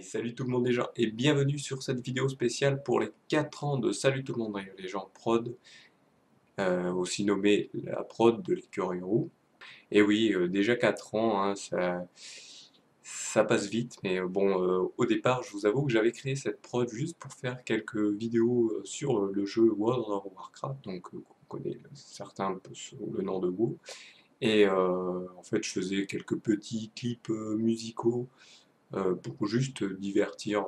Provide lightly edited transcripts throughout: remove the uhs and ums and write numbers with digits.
Salut tout le monde déjà et bienvenue sur cette vidéo spéciale pour les 4 ans de Salut tout le monde les gens prod, aussi nommé la prod de l'écureuil roux. Et oui, déjà 4 ans, hein, ça passe vite, mais bon, au départ, je vous avoue que j'avais créé cette prod juste pour faire quelques vidéos sur le jeu World of Warcraft, donc qu'on connaît certains un peu sous le nom de WoW. Et en fait, je faisais quelques petits clips musicaux pour juste divertir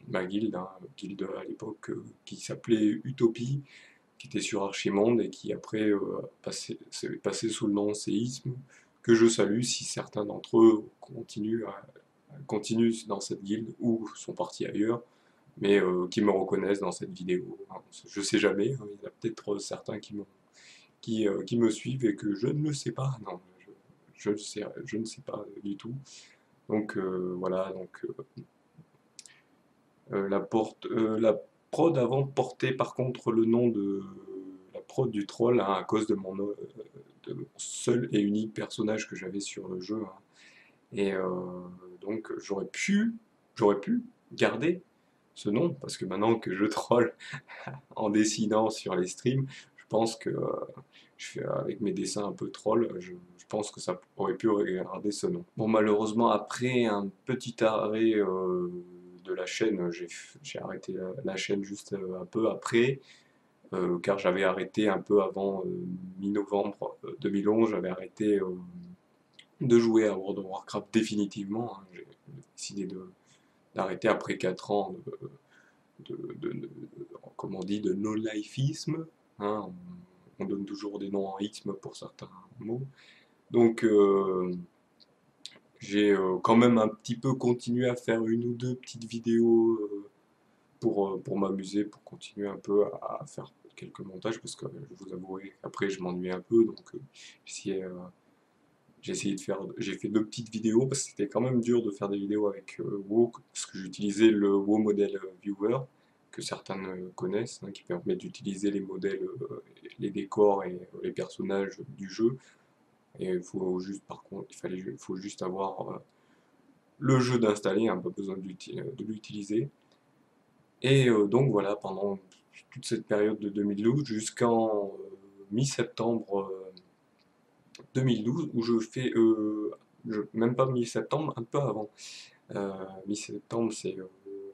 ma guilde, hein, guilde à l'époque qui s'appelait Utopie, qui était sur Archimonde et qui après s'est passé sous le nom Séisme, que je salue si certains d'entre eux continuent dans cette guilde ou sont partis ailleurs, mais qui me reconnaissent dans cette vidéo. Hein. Je sais jamais, hein, il y en a peut-être certains qui me suivent et que je ne le sais pas. Non, je ne sais pas du tout. Donc voilà, donc la prod avant portait par contre le nom de la prod du troll, hein, à cause de mon seul et unique personnage que j'avais sur le jeu. Hein. Et donc j'aurais pu garder ce nom, parce que maintenant que je troll en dessinant sur les streams, je pense que je fais avec mes dessins un peu troll, je pense que ça aurait pu regarder ce nom. Bon, malheureusement, après un petit arrêt de la chaîne, j'ai arrêté la chaîne juste un peu après, car j'avais arrêté un peu avant mi-novembre 2011, j'avais arrêté de jouer à World of Warcraft définitivement. Hein. J'ai décidé d'arrêter après 4 ans comme on dit, de no-lifisme. Hein. On donne toujours des noms en isme pour certains mots. Donc j'ai quand même un petit peu continué à faire une ou deux petites vidéos pour m'amuser, pour continuer un peu à faire quelques montages, parce que je vous avouerai qu'après je m'ennuie un peu, donc j'essayais, euh, j'ai essayé de faire, j'ai fait deux petites vidéos, parce que c'était quand même dur de faire des vidéos avec WoW, parce que j'utilisais le WoW Model Viewer, que certains connaissent, hein, qui permet d'utiliser les modèles, les décors et les personnages du jeu. Et il faut juste, par contre, il faut juste avoir le jeu d'installer, hein, pas besoin de l'utiliser. Et donc voilà, pendant toute cette période de 2012 jusqu'en mi-septembre 2012, où je fais, même pas mi-septembre, un peu avant. Mi-septembre, c'est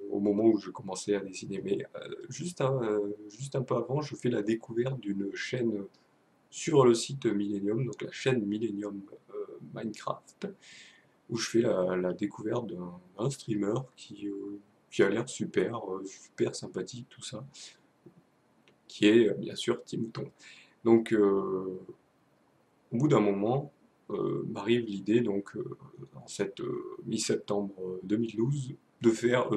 au moment où je commençais à dessiner, mais juste un peu avant, je fais la découverte d'une chaîne sur le site Millennium, donc la chaîne Millennium Minecraft, où je fais la découverte d'un streamer qui a l'air super, super sympathique, tout ça, qui est bien sûr Timouton. Donc, au bout d'un moment, m'arrive l'idée, donc, en cette mi-septembre 2012, de faire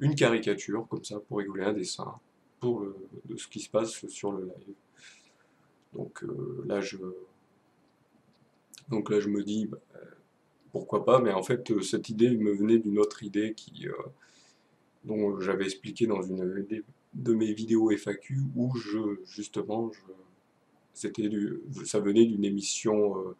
une caricature, comme ça, pour rigoler, un dessin, de ce qui se passe sur le live. Donc, donc là, je me dis, bah, pourquoi pas, mais en fait, cette idée me venait d'une autre idée dont j'avais expliqué dans une de mes vidéos FAQ où justement, ça venait d'une émission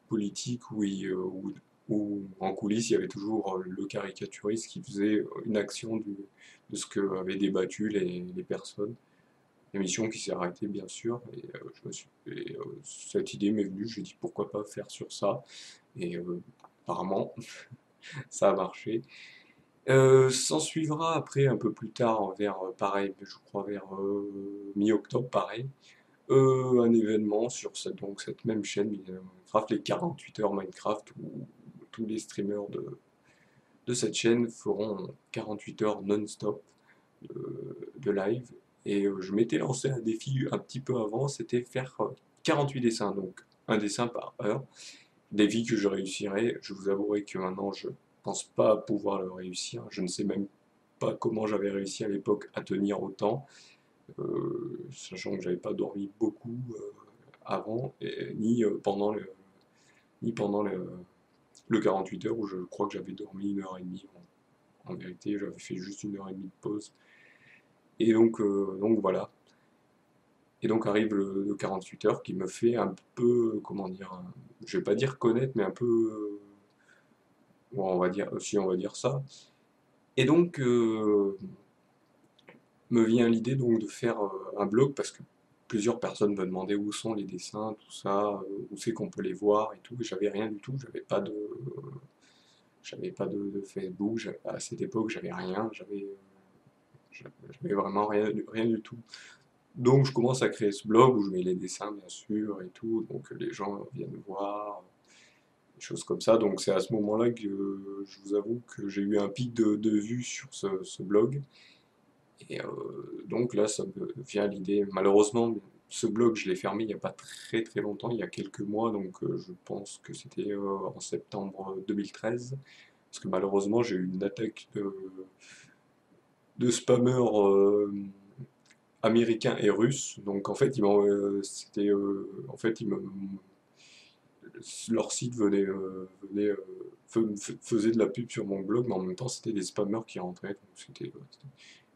politique où en coulisses il y avait toujours le caricaturiste qui faisait une action de ce que avaient débattu les personnes. Émission qui s'est arrêtée bien sûr, et, cette idée m'est venue, je me dit pourquoi pas faire sur ça, et apparemment ça a marché. S'en suivra après, un peu plus tard, vers, pareil, je crois vers mi-octobre, pareil, un événement sur cette même chaîne Minecraft, les 48 heures Minecraft, où tous les streamers de cette chaîne feront 48 heures non-stop de live. Et je m'étais lancé un défi un petit peu avant, c'était faire 48 dessins, donc un dessin par heure. Défi que je réussirais. Je vous avouerai que maintenant je pense pas pouvoir le réussir. Je ne sais même pas comment j'avais réussi à l'époque à tenir autant, sachant que j'avais pas dormi beaucoup avant, ni pendant le 48 heures où je crois que j'avais dormi une heure et demie. En vérité, j'avais fait juste une heure et demie de pause. Et donc voilà. Et donc arrive le 48 heures qui me fait un peu, comment dire, je vais pas dire connaître, mais un peu Bon, on va dire, si on va dire ça. Et donc, me vient l'idée donc de faire un blog parce que plusieurs personnes me demandaient où sont les dessins, tout ça, où c'est qu'on peut les voir et tout. Et j'avais rien du tout, j'avais pas de Facebook, à cette époque j'avais rien, j'avais vraiment rien du tout. Donc je commence à créer ce blog où je mets les dessins bien sûr et tout, donc les gens viennent voir, des choses comme ça. Donc c'est à ce moment-là que je vous avoue que j'ai eu un pic de vues sur ce blog. Et donc là, ça me vient l'idée. Malheureusement, ce blog, je l'ai fermé il n'y a pas très longtemps, il y a quelques mois, donc je pense que c'était en septembre 2013. Parce que malheureusement, j'ai eu une attaque de spammers américains et russes. Donc en fait, en fait, leur site faisait de la pub sur mon blog, mais en même temps, c'était des spammers qui rentraient. Donc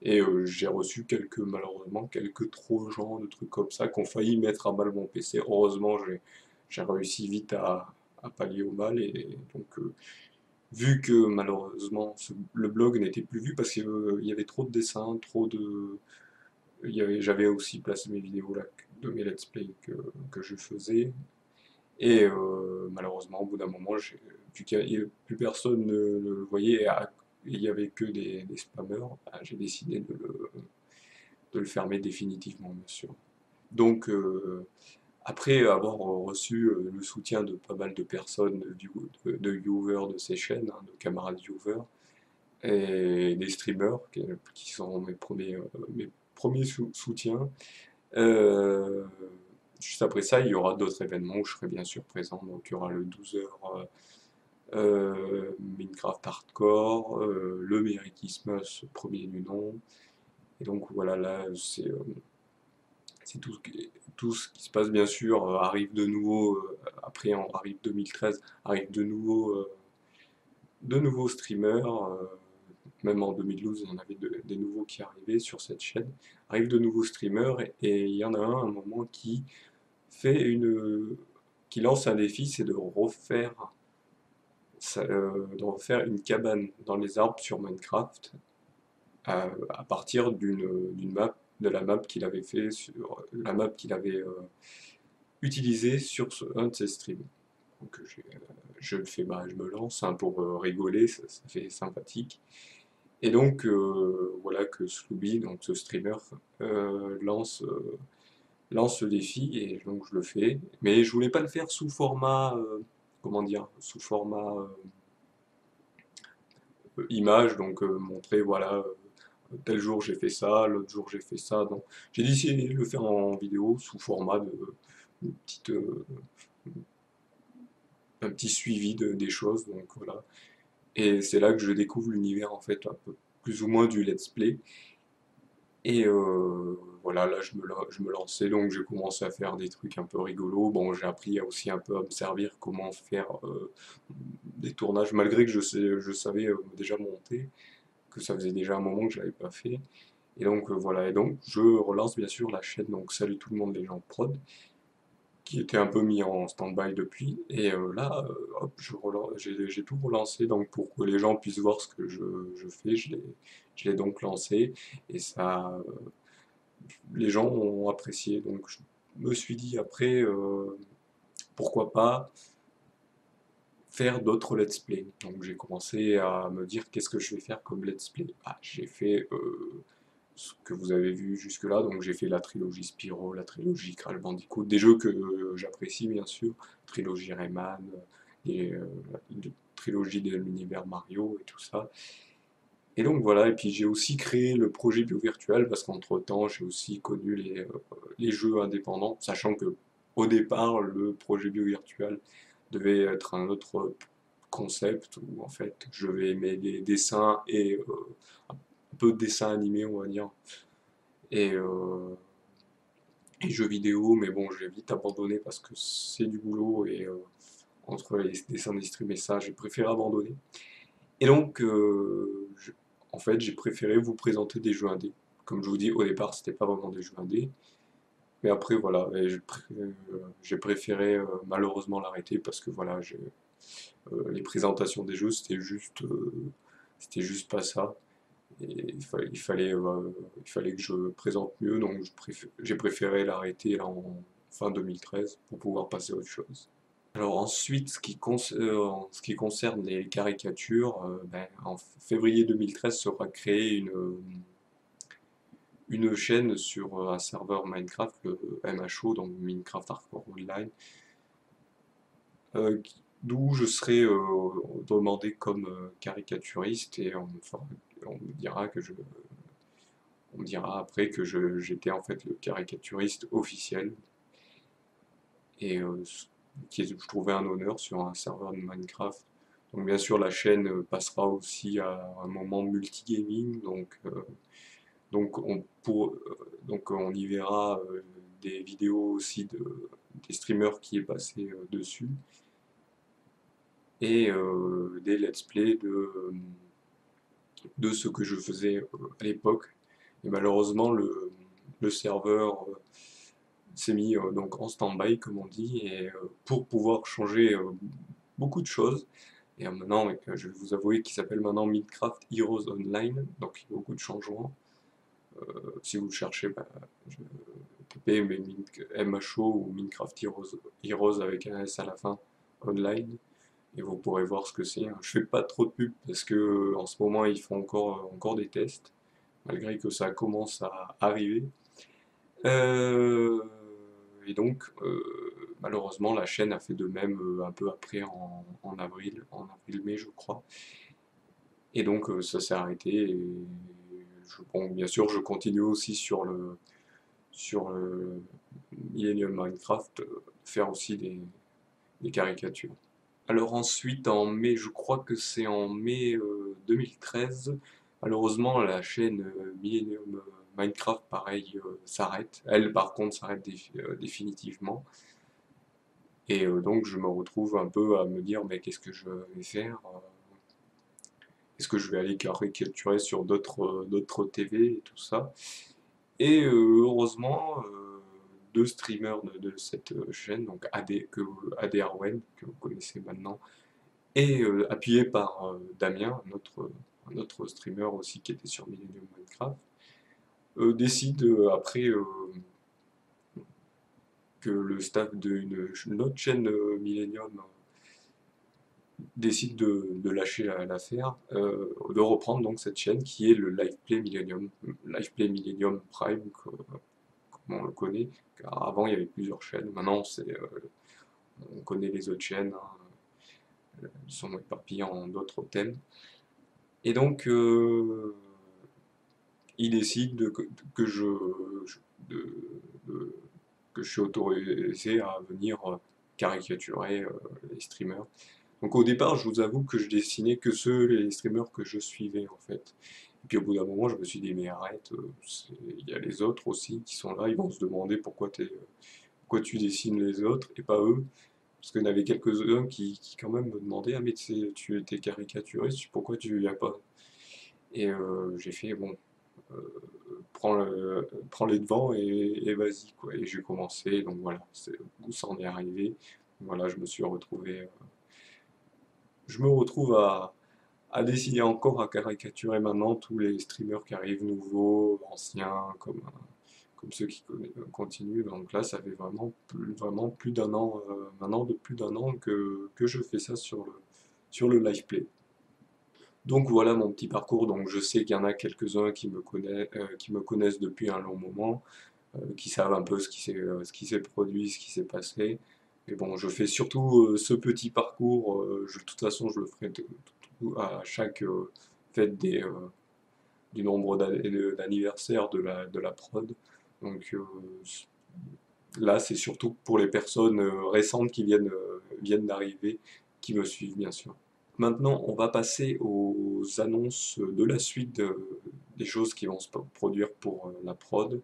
et j'ai reçu malheureusement, quelques trojans, de trucs comme ça, qui ont failli mettre à mal mon PC. Heureusement, j'ai réussi vite à pallier au mal. Et donc, vu que malheureusement, le blog n'était plus vu parce qu'il y avait trop de dessins, j'avais aussi placé mes vidéos là, de mes let's play que je faisais. Et malheureusement, au bout d'un moment, vu qu'il n'y avait plus personne ne le voyait et il n'y avait que des spammers, bah, j'ai décidé de le fermer définitivement, bien sûr. Donc, après avoir reçu le soutien de pas mal de personnes, de viewers de ces chaînes, hein, de camarades viewers, et des streamers, qui sont mes premiers soutiens, euh, juste après ça, il y aura d'autres événements où je serai bien sûr présent. Donc, il y aura le 12h Minecraft Hardcore, le Merry Christmas premier du nom. Et donc voilà, là, c'est tout ce qui se passe, bien sûr, arrive de nouveau, après arrive 2013, arrive de nouveaux streamers, même en 2012, il y en avait des nouveaux qui arrivaient sur cette chaîne, arrivent de nouveaux streamers, et il y en a un moment qui lance un défi, c'est de refaire une cabane dans les arbres sur Minecraft, à partir d'une map, de la map qu'il avait fait sur la map qu'il avait utilisée sur un de ses streams. Donc je le fais, bah, je me lance hein, pour rigoler, ça fait sympathique. Et donc voilà que Slooby, donc ce streamer, lance le défi et donc je le fais. Mais je voulais pas le faire sous format, comment dire, sous format image, donc montrer voilà tel jour j'ai fait ça, l'autre jour j'ai fait ça. Donc j'ai décidé de le faire en vidéo sous format une petite, un petit suivi des choses. Donc voilà. Et c'est là que je découvre l'univers en fait un peu plus ou moins du let's play. Et voilà, là je me lançais, donc j'ai commencé à faire des trucs un peu rigolos. Bon, j'ai appris aussi un peu à me servir comment faire des tournages, malgré que je savais déjà monter, que ça faisait déjà un moment que je l'avais pas fait. Et donc voilà, et donc je relance bien sûr la chaîne, donc salut tout le monde les gens de prod, qui était un peu mis en stand-by depuis. Et là, hop, j'ai tout relancé, donc pour que les gens puissent voir ce que je fais, je l'ai donc lancé, et les gens ont apprécié. Donc je me suis dit après, pourquoi pas faire d'autres let's play. Donc j'ai commencé à me dire qu'est-ce que je vais faire comme let's play. Ah, j'ai fait ce que vous avez vu jusque-là, donc j'ai fait la trilogie Spyro, la trilogie Crash Bandicoot, des jeux que j'apprécie bien sûr, trilogie Rayman, la trilogie de l'univers Mario et tout ça. Et donc voilà, et puis j'ai aussi créé le projet BioVirtual parce qu'entre-temps j'ai aussi connu les jeux indépendants, sachant que au départ le projet BioVirtual devait être un autre concept où en fait je vais aimer des dessins et un peu de dessin animé on va dire et, euh, et jeux vidéo, mais bon j'ai vite abandonné parce que c'est du boulot et entre les dessins des streams et ça j'ai préféré abandonner. Et donc, en fait, j'ai préféré vous présenter des jeux indés. Comme je vous dis, au départ, c'était pas vraiment des jeux indés. Mais après, voilà, et j'ai préféré malheureusement l'arrêter parce que voilà, Les présentations des jeux, c'était juste pas ça. Et il fallait que je présente mieux, donc j'ai préféré l'arrêter là en fin 2013 pour pouvoir passer à autre chose. Alors ensuite, en ce qui concerne les caricatures, ben, en février 2013 sera créée une chaîne sur un serveur Minecraft, le MHO, donc Minecraft Hardcore Online, d'où je serai demandé comme caricaturiste et on me dira on me dira après que j'étais en fait le caricaturiste officiel et je trouvais un honneur sur un serveur de Minecraft. Donc bien sûr la chaîne passera aussi à un moment multigaming, donc on y verra des vidéos aussi des streamers qui est passé dessus et des let's play de ce que je faisais à l'époque. Et malheureusement le serveur s'est mis donc en stand-by comme on dit et pour pouvoir changer beaucoup de choses. Et maintenant, je vais vous avouer qu'il s'appelle maintenant Minecraft Heroes Online, donc il y a beaucoup de changements. Si vous le cherchez, bah, tapez MHO ou Minecraft Heroes avec un S à la fin, online, et vous pourrez voir ce que c'est. Je fais pas trop de pub parce que en ce moment ils font encore des tests, malgré que ça commence à arriver. Euh, et donc, malheureusement, la chaîne a fait de même un peu après en avril-mai, je crois. Et donc, ça s'est arrêté. Et bon, bien sûr, je continue aussi sur le Millennium Minecraft, faire aussi des caricatures. Alors ensuite, en mai, je crois que c'est en mai 2013, malheureusement, la chaîne Millennium Minecraft, pareil, s'arrête. Elle, par contre, s'arrête définitivement. Et donc, je me retrouve un peu à me dire, mais qu'est-ce que je vais faire? Est-ce que je vais aller caricaturer sur d'autres TV et tout ça? Et heureusement, deux streamers de cette chaîne, donc AD Arwen, que vous connaissez maintenant, et appuyé par Damien, un autre streamer aussi qui était sur Millennium Minecraft, décide après que le staff d'une autre chaîne Millennium décide de lâcher l'affaire, de reprendre donc cette chaîne qui est le Liveplay Millennium Prime, comme on le connaît, car avant il y avait plusieurs chaînes, maintenant on connaît les autres chaînes, hein, ils sont éparpillés en d'autres thèmes. Et donc, il décide de- de- que je suis autorisé à venir caricaturer les streamers. Donc au départ, je vous avoue que je dessinais que les streamers que je suivais en fait. Et puis au bout d'un moment, je me suis dit, mais arrête, il y a les autres aussi qui sont là, ils vont se demander pourquoi tu dessines les autres et pas eux. Parce qu'il y en avait quelques-uns qui quand même me demandaient, ah mais tu étais caricaturiste, pourquoi tu viens pas? Et j'ai fait, bon, prends les devants et vas-y, quoi. Et j'ai commencé, donc voilà, où ça en est arrivé. Voilà, je me retrouve à dessiner encore, à caricaturer maintenant tous les streamers qui arrivent nouveaux, anciens, comme ceux qui continuent. Donc là, ça fait vraiment plus d'un an, maintenant de plus d'un an que je fais ça sur le live play. Donc voilà mon petit parcours. Donc je sais qu'il y en a quelques-uns qui me connaissent depuis un long moment, qui savent un peu ce qui s'est produit, ce qui s'est passé. Mais bon, je fais surtout ce petit parcours. De toute façon, je le ferai à chaque fête du nombre d'anniversaire de la prod. Donc là, c'est surtout pour les personnes récentes qui viennent d'arriver, qui me suivent bien sûr. Maintenant, on va passer aux annonces de la suite des choses qui vont se produire pour la prod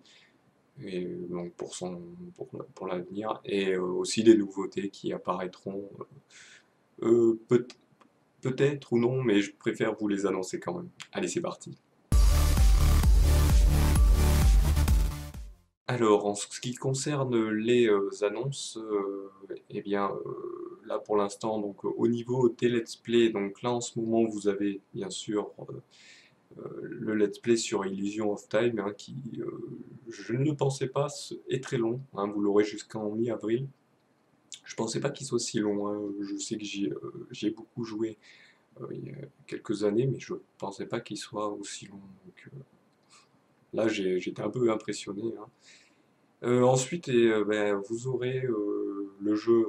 et donc pour l'avenir et aussi des nouveautés qui apparaîtront euh, peut- peut-être ou non, mais je préfère vous les annoncer quand même. Allez, c'est parti. Alors, en ce qui concerne les annonces, eh bien, là pour l'instant, donc au niveau des let's play, donc là en ce moment vous avez bien sûr le let's play sur Illusion of Time, hein, qui, je ne le pensais pas, est très long, hein, vous l'aurez jusqu'en mi-avril. Je pensais pas qu'il soit si long, hein. Je sais que j'y ai beaucoup joué il y a quelques années, mais je pensais pas qu'il soit aussi long. Donc, là j'étais un peu impressionné, hein. Ensuite, ben, vous aurez le jeu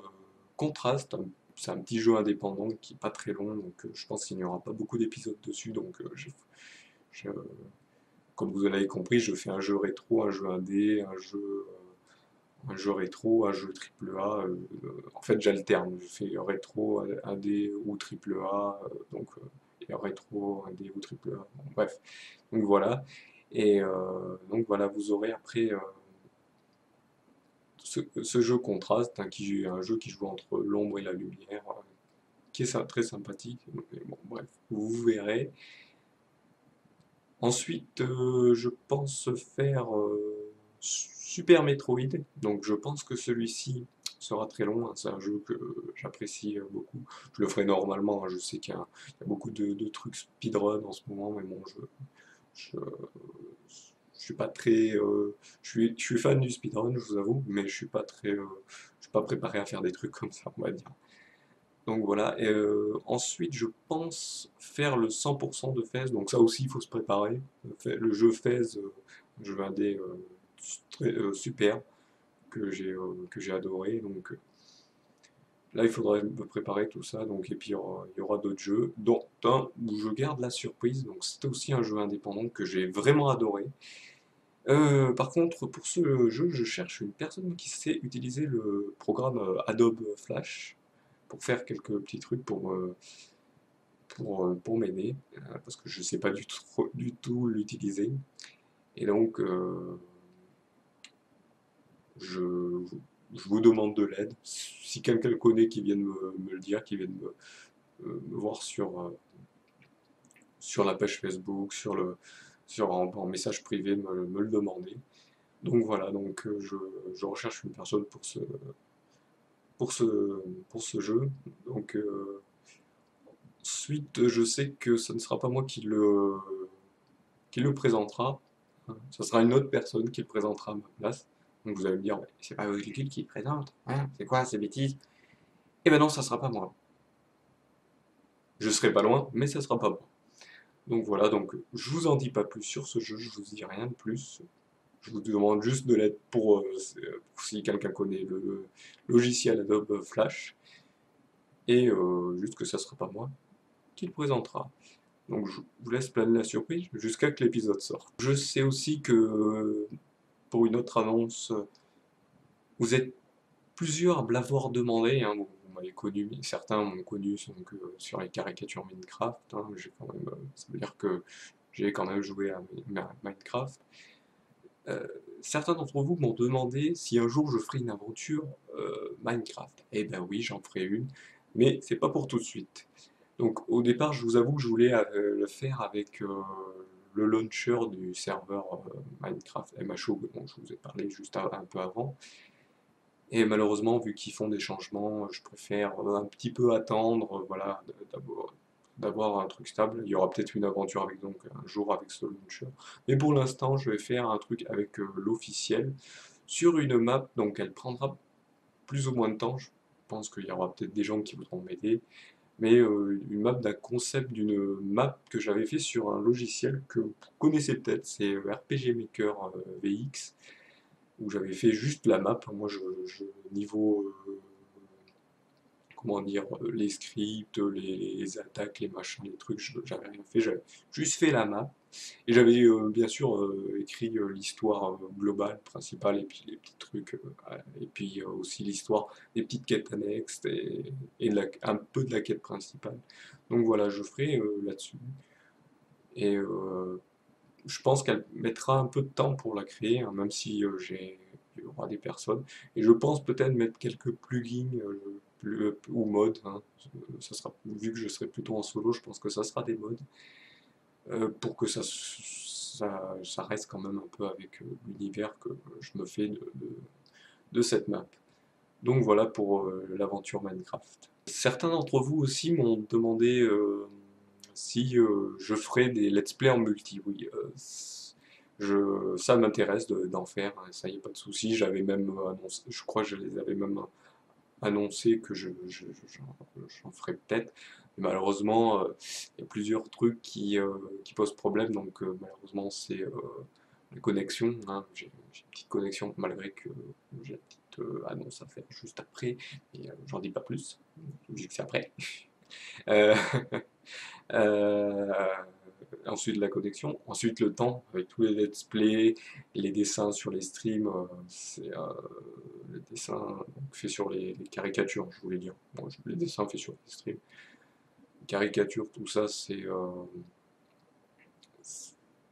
Contrast. C'est un petit jeu indépendant qui n'est pas très long, donc je pense qu'il n'y aura pas beaucoup d'épisodes dessus. Donc, je- comme vous l'avez compris, je fais un jeu rétro, un jeu indé, un jeu rétro, un jeu triple A. En fait, j'alterne. Je fais rétro, indé ou triple A, et rétro, indé ou triple A. Bon, bref, donc voilà. Et donc voilà, vous aurez après ce jeu Contraste, hein, qui est un jeu qui joue entre l'ombre et la lumière, qui est très sympathique. Mais bon, bref, vous verrez. Ensuite, je pense faire Super Metroid. Donc je pense que celui-ci sera très long, hein. C'est un jeu que j'apprécie beaucoup. Je le ferai normalement, hein. Je sais qu'il y a beaucoup de trucs speedrun en ce moment, mais bon, je, je suis pas très. Je suis fan du speedrun, je vous avoue, mais je suis pas préparé à faire des trucs comme ça, on va dire. Donc voilà. Et ensuite, je pense faire le 100% de Fez. Donc ça aussi, il faut se préparer. Le jeu Fez, jeu indé super que j'ai adoré. Donc là, il faudrait me préparer tout ça. Donc et puis il y aura d'autres jeux, dont un où je garde la surprise. Donc c'était aussi un jeu indépendant que j'ai vraiment adoré. Par contre, pour ce jeu, je cherche une personne qui sait utiliser le programme Adobe Flash pour faire quelques petits trucs pour m'aider, parce que je ne sais pas du tout l'utiliser. Et donc, je, je vous demande de l'aide. Si quelqu'un le connaît, qui vienne me le dire, qui vienne me voir sur la page Facebook, en message privé, me le demander. Donc voilà, donc je recherche une personne pour ce, pour ce jeu. Donc ensuite, je sais que ce ne sera pas moi qui le présentera. Hein. Ce sera une autre personne qui le présentera à ma place. Donc vous allez me dire, ouais, c'est pas Olivier qui le présente, hein, c'est quoi ces bêtises? Eh ben non, ça sera pas moi. Je serai pas loin, mais ça sera pas moi. Donc voilà, donc je vous en dis pas plus sur ce jeu, je vous dis rien de plus. Je vous demande juste de l'aide pour si quelqu'un connaît le logiciel Adobe Flash, et juste que ça sera pas moi qui le présentera. Donc je vous laisse planer la surprise jusqu'à que l'épisode sorte. Je sais aussi que pour une autre annonce, vous êtes plusieurs à me l'avoir demandé, hein. Vous m'avez connu, certains m'ont connu donc, sur les caricatures Minecraft, hein. Ça veut dire que j'ai quand même joué à Minecraft. Euh, Certains d'entre vous m'ont demandé si un jour je ferai une aventure Minecraft. Eh ben oui, j'en ferai une, mais c'est pas pour tout de suite. Donc au départ, je vous avoue que je voulais le faire avec le launcher du serveur Minecraft MHO dont je vous ai parlé juste un peu avant. Et malheureusement, vu qu'ils font des changements, je préfère un petit peu attendre, voilà, d'avoir un truc stable. Il y aura peut-être une aventure avec donc un jour avec ce launcher. Mais pour l'instant, je vais faire un truc avec l'officiel sur une map, donc elle prendra plus ou moins de temps. Je pense qu'il y aura peut-être des gens qui voudront m'aider, mais une map d'un concept d'une map que j'avais fait sur un logiciel que vous connaissez peut-être, c'est RPG Maker VX, où j'avais fait juste la map. Moi, niveau, comment dire, les scripts, les attaques, les machins, les trucs, j'avais rien fait, j'avais juste fait la map. Et j'avais bien sûr écrit l'histoire globale, principale, et puis les petits trucs, et puis aussi l'histoire des petites quêtes annexes, et un peu de la quête principale. Donc voilà, je ferai là-dessus. Et je pense qu'elle mettra un peu de temps pour la créer, hein, même si il y aura des personnes. Et je pense peut-être mettre quelques plugins ou mods, hein. Ça sera, vu que je serai plutôt en solo, je pense que ça sera des mods pour que ça reste quand même un peu avec l'univers que je me fais de cette map. Donc voilà pour l'aventure Minecraft. Certains d'entre vous aussi m'ont demandé si je ferais des let's play en multi. Oui, ça m'intéresse d'en faire, hein, ça y est, pas de souci. J'avais même annoncé, je crois que je les avais même annoncé que j'en ferais peut-être. Mais malheureusement, il y a plusieurs trucs qui posent problème, donc malheureusement c'est les connexions, hein. J'ai une petite connexion malgré que j'ai une petite annonce à faire juste après, et j'en dis pas plus, vu que c'est après. Euh, euh, Ensuite la connexion, ensuite le temps, avec tous les let's play, les dessins sur les streams, c'est les dessins donc, faits sur les caricatures, je voulais dire. Bon, les dessins faits sur les streams. Caricatures, tout ça,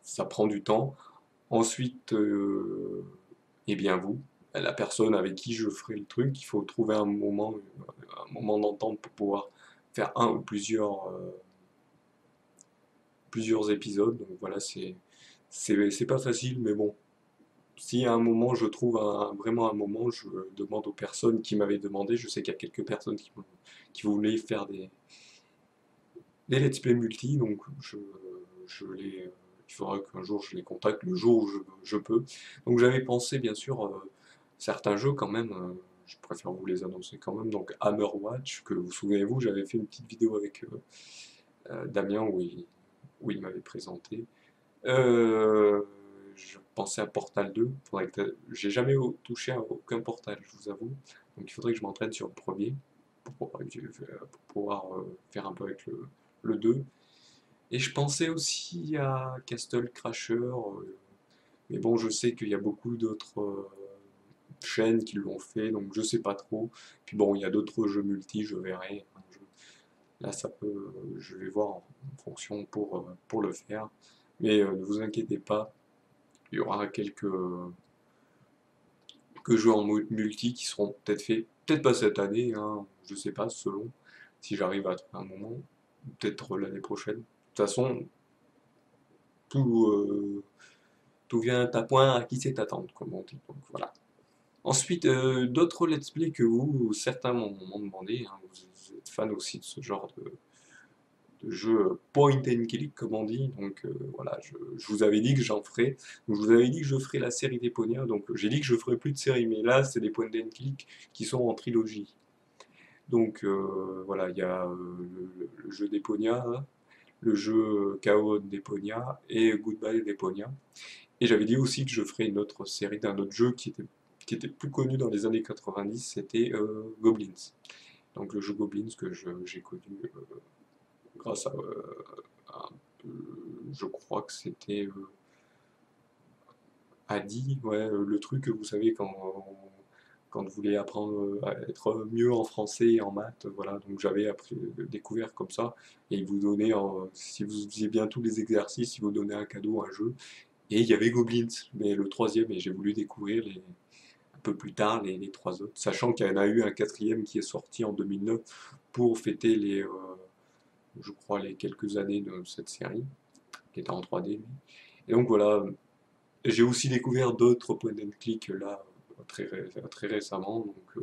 ça prend du temps. Ensuite, eh bien vous, la personne avec qui je ferai le truc, il faut trouver un moment d'entente pour pouvoir faire un ou plusieurs épisodes. Donc voilà, c'est pas facile, mais bon. Si à un moment je trouve vraiment un moment, je demande aux personnes qui m'avaient demandé. Je sais qu'il y a quelques personnes qui voulaient faire des let's play multi, donc il faudra qu'un jour je les contacte, le jour où je peux. Donc j'avais pensé bien sûr certains jeux quand même, je préfère vous les annoncer quand même. Donc Hammerwatch, que vous souvenez-vous, j'avais fait une petite vidéo avec Damien où il m'avait présenté. Euh, je pensais à Portal 2. J'ai jamais touché à aucun Portal, je vous avoue. Donc il faudrait que je m'entraîne sur le premier pour pouvoir faire un peu avec le 2. Et je pensais aussi à Castle Crasher, mais bon, je sais qu'il y a beaucoup d'autres chaînes qui l'ont fait, donc je sais pas trop. Puis bon, il y a d'autres jeux multi, je verrai. Là, je vais voir en fonction pour le faire. Mais ne vous inquiétez pas, il y aura quelques jeux en multi qui seront peut-être faits, peut-être pas cette année, hein, je sais pas, selon si j'arrive à trouver un moment, peut-être l'année prochaine. De toute façon, tout, tout vient à point à qui sait attendre, comme on dit. Donc voilà. Ensuite, d'autres let's play que certains m'ont demandé, hein, vous êtes fan aussi de ce genre de jeu point and click, comme on dit. Donc voilà, je vous avais dit que j'en ferais. Donc, je vous avais dit que je ferais la série d'Eponia. Donc j'ai dit que je ferais plus de séries, mais là, c'est des point and click qui sont en trilogie. Donc voilà, il y a le jeu d'Eponia, le jeu Chaos d'Eponia et Goodbye d'Eponia. Et j'avais dit aussi que je ferais une autre série d'un autre jeu qui était plus connu dans les années 90, c'était Goblins. Donc le jeu Goblins que j'ai connu grâce à je crois que c'était Adi, ouais, le truc, vous savez, quand vous voulez apprendre à être mieux en français et en maths, voilà, donc j'avais découvert comme ça, et il vous donnait, si vous faisiez bien tous les exercices, il vous donnait un cadeau, un jeu, et il y avait Goblins, mais le troisième, et j'ai voulu découvrir un peu plus tard les trois autres, sachant qu'il y en a eu un quatrième qui est sorti en 2009 pour fêter je crois, les quelques années de cette série, qui était en 3D, lui. Et donc voilà, j'ai aussi découvert d'autres point and click là très récemment, donc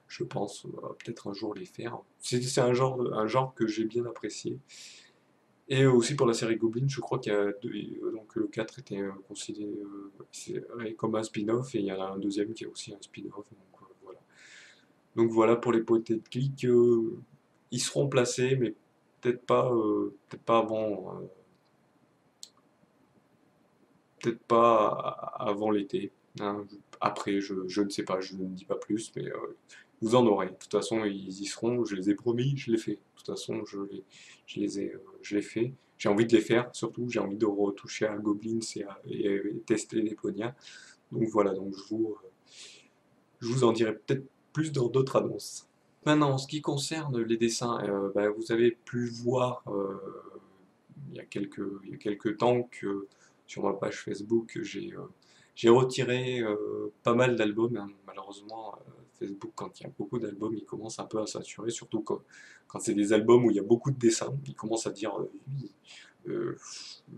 je pense peut-être un jour les faire. C'est un genre que j'ai bien apprécié. Et aussi pour la série Goblin, je crois qu'il y a donc le 4 était considéré comme un spin-off, et il y en a un deuxième qui est aussi un spin-off. Donc voilà. Donc voilà pour les point and click. Ils seront placés, mais peut-être pas avant l'été, hein. Après, je ne sais pas, je ne dis pas plus, mais vous en aurez. De toute façon, ils y seront, je les ai promis, je les fais. De toute façon, je les fais. J'ai envie de les faire, surtout, j'ai envie de retoucher à Goblins et tester les Ponia. Donc voilà, donc je vous en dirai peut-être plus dans d'autres annonces. Maintenant, en ce qui concerne les dessins, bah, vous avez pu voir il y a quelques temps que sur ma page Facebook, j'ai retiré pas mal d'albums, hein. Malheureusement, Facebook, quand il y a beaucoup d'albums, il commence un peu à saturer, surtout quand c'est des albums où il y a beaucoup de dessins. Il commence à dire oui,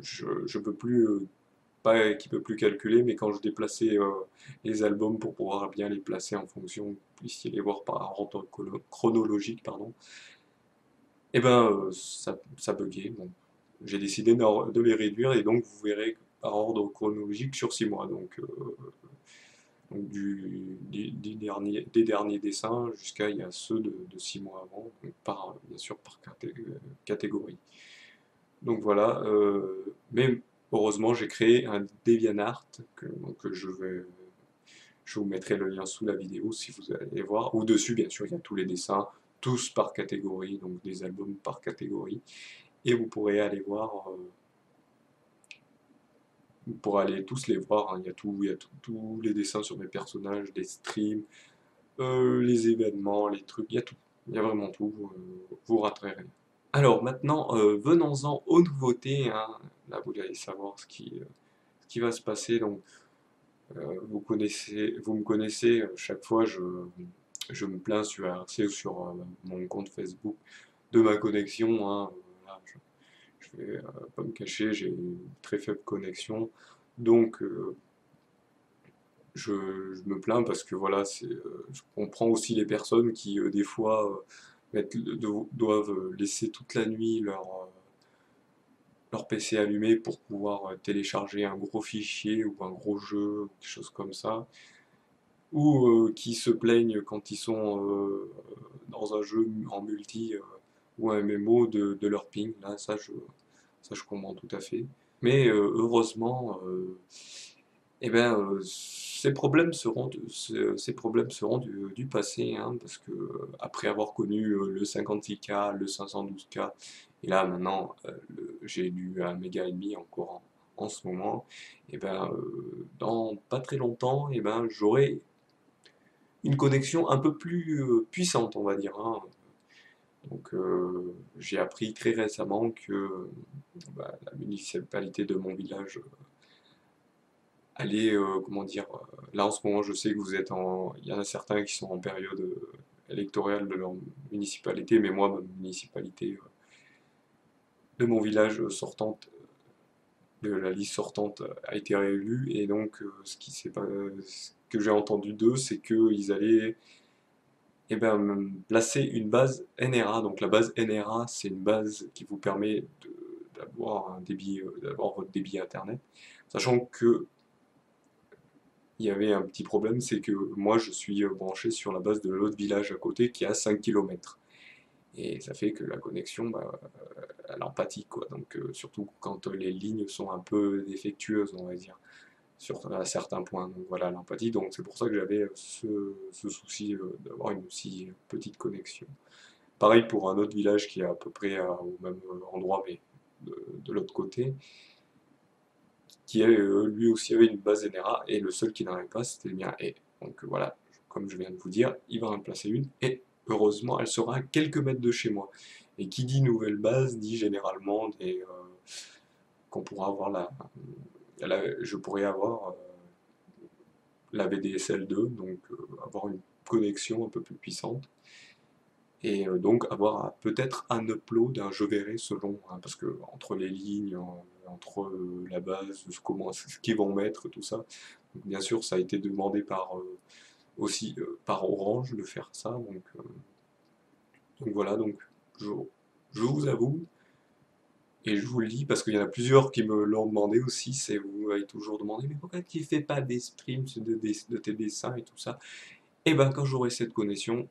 je ne peux plus pas qui peut plus calculer, mais quand je déplaçais les albums pour pouvoir bien les placer en fonction, que vous puissiez les voir par ordre chronologique, pardon, et ben ça buguait. Bon, j'ai décidé de les réduire et donc vous verrez par ordre chronologique sur 6 mois. Donc des derniers dessins jusqu'à il y a ceux de 6 mois avant, donc bien sûr par catégorie. Donc voilà, mais heureusement j'ai créé un DeviantArt donc je vous mettrai le lien sous la vidéo si vous allez voir. Ou dessus bien sûr il y a tous les dessins, tous par catégorie, donc des albums par catégorie. Et vous pourrez aller voir, vous pourrez aller tous les voir, hein. Tous les dessins sur mes personnages, les streams, les événements, les trucs, il y a tout. Il y a vraiment tout, vous raterez rien. Alors maintenant, venons-en aux nouveautés, hein. Là, vous allez savoir ce qui va se passer. Donc, vous me connaissez, chaque fois je me plains sur RC ou sur mon compte Facebook de ma connexion, hein. Voilà, je vais pas me cacher, j'ai une très faible connexion. Donc, je me plains parce que voilà, je comprends aussi les personnes qui, des fois, doivent laisser toute la nuit leur PC allumé pour pouvoir télécharger un gros fichier ou un gros jeu, quelque chose comme ça, ou qui se plaignent quand ils sont dans un jeu en multi ou un MMO de leur ping. Là, ça, je comprends tout à fait. Mais heureusement, eh ben, ces problèmes seront du passé, hein, parce que après avoir connu le 56K, le 512K, et là maintenant j'ai du 1,5 méga encore en ce moment, et ben, dans pas très longtemps, et ben, j'aurai une connexion un peu plus puissante, on va dire, hein. Donc j'ai appris très récemment que la municipalité de mon village allez, comment dire, là en ce moment je sais que il y en a certains qui sont en période électorale de leur municipalité, mais moi, ma municipalité de mon village sortante, de la liste sortante a été réélue, et donc ce que j'ai entendu d'eux, c'est qu'ils allaient eh ben, placer une base NRA. Donc la base NRA, c'est une base qui vous permet d'avoir un débit, d'avoir votre débit internet, sachant que il y avait un petit problème, c'est que moi je suis branché sur la base de l'autre village à côté qui est à 5 km. Et ça fait que la connexion, elle empathie, quoi. Donc surtout quand les lignes sont un peu défectueuses, on va dire, à certains points. Donc voilà, l'empathie. Donc c'est pour ça que j'avais ce souci d'avoir une aussi petite connexion. Pareil pour un autre village qui est à peu près au même endroit, mais de l'autre côté, qui lui aussi avait une base NRA, et le seul qui n'en avait pas, c'était le mien. Et donc voilà, comme je viens de vous dire, il va en placer une, et heureusement, elle sera à quelques mètres de chez moi. Et qui dit nouvelle base, dit généralement qu'on pourra avoir je pourrais avoir la VDSL 2, donc avoir une connexion un peu plus puissante. Et donc avoir peut-être un upload, je verrai selon, hein, parce que entre les lignes, entre la base, ce qu'ils vont mettre, tout ça. Donc, bien sûr, ça a été demandé aussi par Orange de faire ça. Donc voilà, donc je, je vous avoue, et je vous le dis parce qu'il y en a plusieurs qui me l'ont demandé aussi, c'est vous m'avez toujours demandé, mais pourquoi tu fais pas des streams de tes dessins et tout ça? Et ben quand j'aurai cette connexion,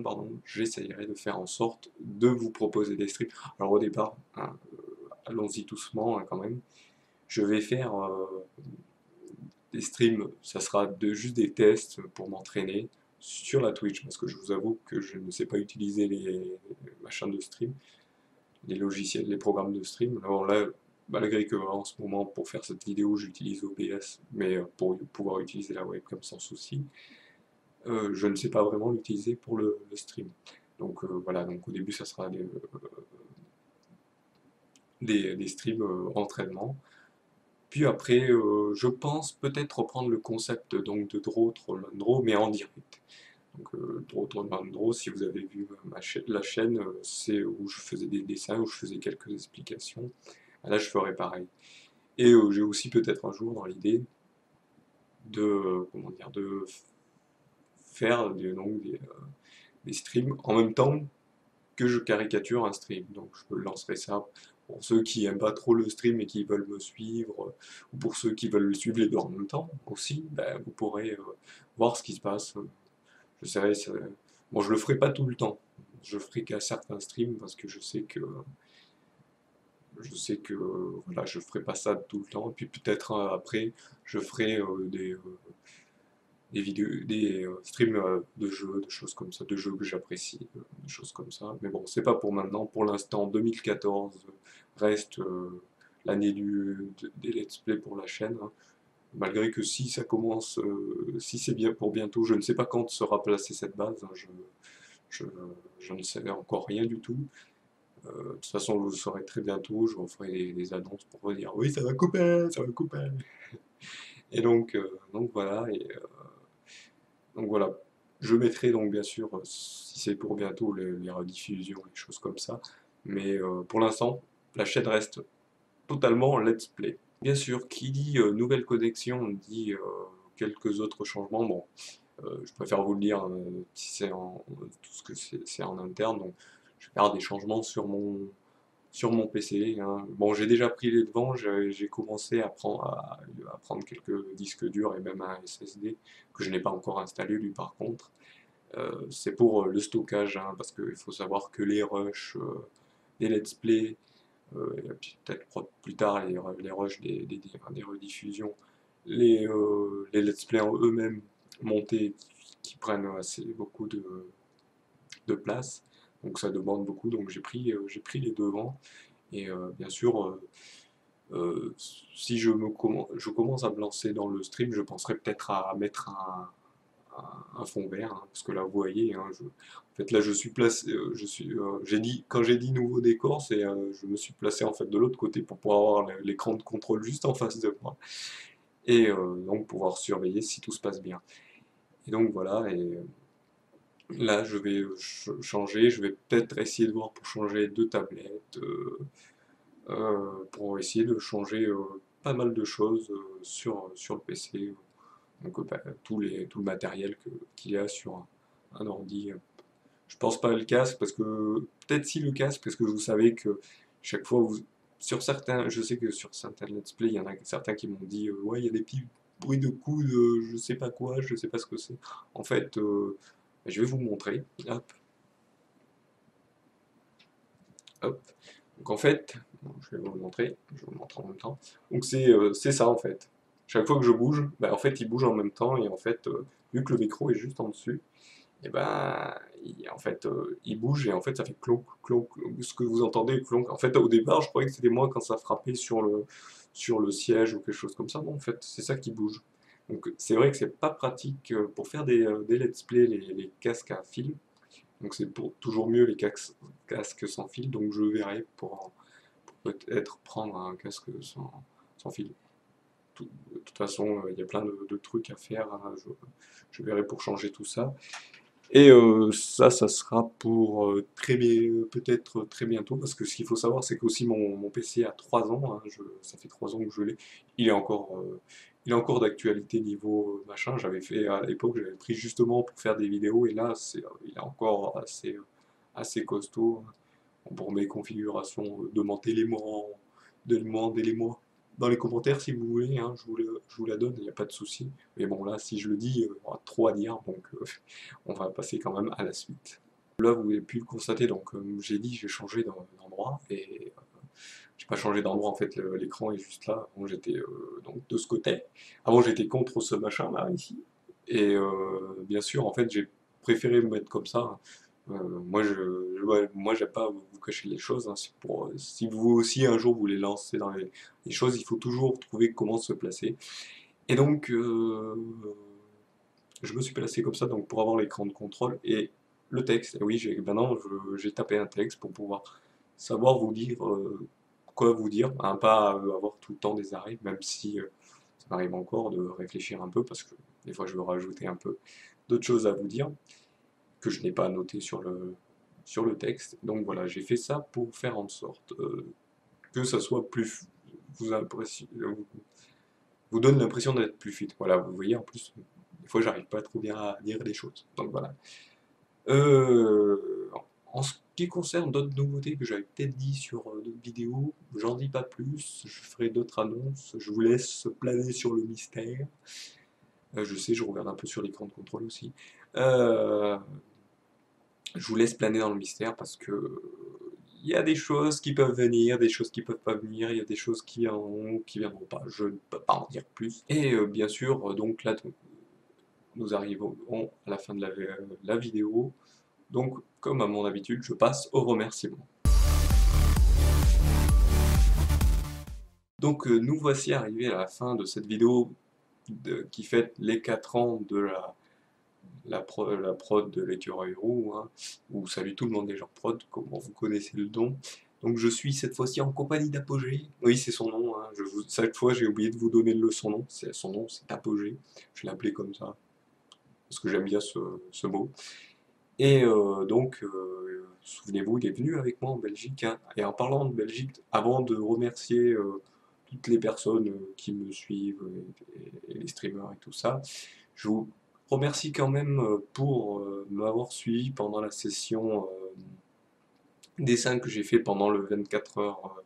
pardon, j'essayerai de faire en sorte de vous proposer des streams. Alors au départ, hein, allons-y doucement, hein, quand même. Je vais faire des streams, ça sera juste des tests pour m'entraîner sur la Twitch, parce que je vous avoue que je ne sais pas utiliser les machins de stream, les logiciels, les programmes de stream. Alors là, malgré que en ce moment, pour faire cette vidéo, j'utilise OBS, mais pour pouvoir utiliser la webcam sans souci, je ne sais pas vraiment l'utiliser pour le stream. Donc voilà, donc au début ça sera des streams entraînement. Puis après, je pense peut-être reprendre le concept donc de Draw Troll Draw, mais en direct. Donc Draw Troll Draw, si vous avez vu la chaîne, c'est où je faisais des dessins, où je faisais quelques explications. Là, je ferai pareil. Et j'ai aussi peut-être un jour dans l'idée de, comment dire, de faire des streams en même temps que je caricature un stream. Donc je lancerai ça pour ceux qui aiment pas trop le stream et qui veulent me suivre, ou pour ceux qui veulent suivre les deux en même temps aussi, ben, vous pourrez voir ce qui se passe. J'essaierai, bon, je le ferai pas tout le temps. Je ferai qu'à certains streams parce que je sais que voilà, je ferai pas ça tout le temps. Et puis peut-être après, je ferai des vidéos, des streams de jeux, de choses comme ça, de jeux que j'apprécie, des choses comme ça. Mais bon, c'est pas pour maintenant. Pour l'instant, 2014 reste l'année des let's play pour la chaîne, hein. Malgré que si ça commence, si c'est bien pour bientôt, je ne sais pas quand sera placée cette base, hein, je, je ne sais encore rien du tout. De toute façon, vous le saurez très bientôt, je referai des annonces pour vous dire oui, ça va couper, ça va couper. Et donc voilà, donc voilà. Je mettrai donc bien sûr, si c'est pour bientôt, les rediffusions, les choses comme ça. Mais pour l'instant, la chaîne reste totalement let's play. Bien sûr, qui dit nouvelle connexion dit quelques autres changements. Bon, je préfère vous le dire si c'est tout ce que c'est en interne. Donc, je vais faire des changements sur mon PC, hein. Bon, j'ai déjà pris les devants, j'ai commencé à prendre quelques disques durs et même un SSD que je n'ai pas encore installé lui par contre. C'est pour le stockage, hein, parce qu'il faut savoir que les rushs, les let's play, et puis peut-être plus tard les rushs des rediffusions, les let's play en eux-mêmes montés qui prennent beaucoup de place, donc ça demande beaucoup, donc j'ai pris les devants. Et bien sûr, si je commence à me lancer dans le stream, je penserais peut-être à mettre un fond vert, hein, parce que là, vous voyez, hein, en fait, là, je suis placé, quand j'ai dit nouveau décor, je me suis placé en fait de l'autre côté pour pouvoir avoir l'écran de contrôle juste en face de moi, et donc pouvoir surveiller si tout se passe bien. Et donc voilà, et là, je vais changer, je vais peut-être essayer de voir pour changer de tablette, pour essayer de changer pas mal de choses sur le PC. Donc bah, tout le matériel qu'il y a sur un ordi. Je pense pas le casque parce que peut-être si le casque parce que vous savez que chaque fois sur certains, je sais que sur certains let's play, il y en a certains qui m'ont dit ouais il y a des petits bruits de coups de je sais pas quoi, je sais pas ce que c'est. En fait, je vais vous montrer. Hop, hop. Donc en fait, bon, je vais vous le montrer, je vous le montre en même temps. Donc c'est ça en fait. Chaque fois que je bouge, bah, en fait il bouge en même temps et en fait vu que le micro est juste en dessus, et ben en fait il bouge et en fait ça fait clonk clonk ce que vous entendez clonk. En fait au départ je croyais que c'était moi quand ça frappait sur le siège ou quelque chose comme ça. Non en fait c'est ça qui bouge. Donc c'est vrai que c'est pas pratique pour faire des let's play les casques à fil. Donc c'est toujours mieux les casques sans fil, donc je verrai pour peut-être prendre un casque sans fil. De toute façon, il y a plein de trucs à faire, hein, je verrai pour changer tout ça. Et ça sera pour peut-être très bientôt, parce que ce qu'il faut savoir, c'est qu'aussi mon PC a 3 ans, hein, ça fait 3 ans que je l'ai, il est encore d'actualité niveau machin. J'avais fait à l'époque, j'avais pris justement pour faire des vidéos, et là, il est encore assez costaud, hein. Pour mes configurations, demandez-les-moi dans les commentaires si vous voulez, hein, je vous la donne, il n'y a pas de souci. Mais bon, là, si je le dis, il y aura trop à dire, donc on va passer quand même à la suite. Là, vous avez pu le constater, donc comme j'ai dit, j'ai changé d'endroit, et j'ai pas changé d'endroit, en fait, l'écran est juste là. Avant, j'étais donc de ce côté. Avant, j'étais contre ce machin-là, ici. Et bien sûr, en fait, j'ai préféré me mettre comme ça, hein. Ouais, moi, j'aime pas vous cacher les choses, hein. C'est pour, si vous aussi un jour vous voulez lancer dans les choses, il faut toujours trouver comment se placer. Et donc, je me suis placé comme ça donc pour avoir l'écran de contrôle et le texte. Et oui, maintenant j'ai tapé un texte pour pouvoir savoir vous dire quoi vous dire, hein, pas avoir tout le temps des arrêts, même si ça m'arrive encore de réfléchir un peu parce que des fois je veux rajouter un peu d'autres choses à vous dire que je n'ai pas noté sur le texte. Donc voilà, j'ai fait ça pour faire en sorte que ça soit vous donne l'impression d'être plus fit. Voilà, vous voyez, en plus, des fois, j'arrive pas trop bien à dire les choses. Donc voilà. Euh, En ce qui concerne d'autres nouveautés que j'avais peut-être dit sur d'autres vidéos, j'en dis pas plus, je ferai d'autres annonces, je vous laisse planer sur le mystère. Je sais, je regarde un peu sur l'écran de contrôle aussi. Euh, je vous laisse planer dans le mystère parce que il y a des choses qui peuvent venir, des choses qui peuvent pas venir, il y a des choses qui viendront, qui viendront pas. Je ne peux pas en dire plus. Et bien sûr, donc là, nous arrivons à la fin de la vidéo. Donc, comme à mon habitude, je passe aux remerciements. Donc, nous voici arrivés à la fin de cette vidéo qui fête les 4 ans de la prod de l'écureuil roux, hein, ou salut tout le monde des gens prod, comment vous connaissez le don. Donc je suis cette fois-ci en compagnie d'Apogée. Oui, c'est son nom. Hein. Cette fois, j'ai oublié de vous donner son nom. Son nom, c'est Apogée. Je l'ai appelé comme ça parce que j'aime bien ce mot. Et donc, souvenez-vous, il est venu avec moi en Belgique. Hein. Et en parlant de Belgique, avant de remercier toutes les personnes qui me suivent, et les streamers et tout ça, je vous remercie quand même pour m'avoir suivi pendant la session dessin que j'ai fait pendant le 24 heures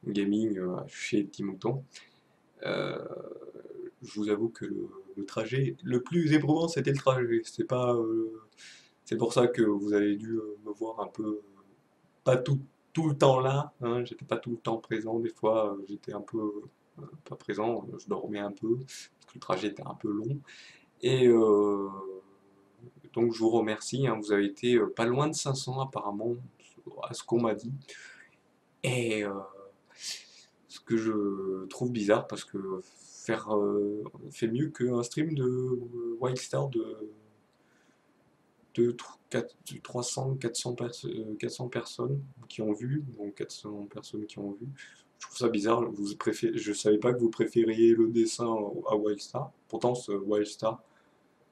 gaming chez Timouton. Euh, je vous avoue que le trajet, le plus éprouvant, c'était le trajet. C'est pas, c'est pour ça que vous avez dû me voir un peu, pas tout le temps là, hein, j'étais pas tout le temps présent, des fois j'étais un peu pas présent, je dormais un peu, parce que le trajet était un peu long. Et donc je vous remercie, hein, vous avez été pas loin de 500 apparemment, à ce qu'on m'a dit. Et ce que je trouve bizarre, parce que faire fait mieux qu'un stream de Wildstar de 300, 400 personnes qui ont vu, donc 400 personnes qui ont vu. Je trouve ça bizarre, je savais pas que vous préfériez le dessin à Wildstar. Pourtant, ce Wildstar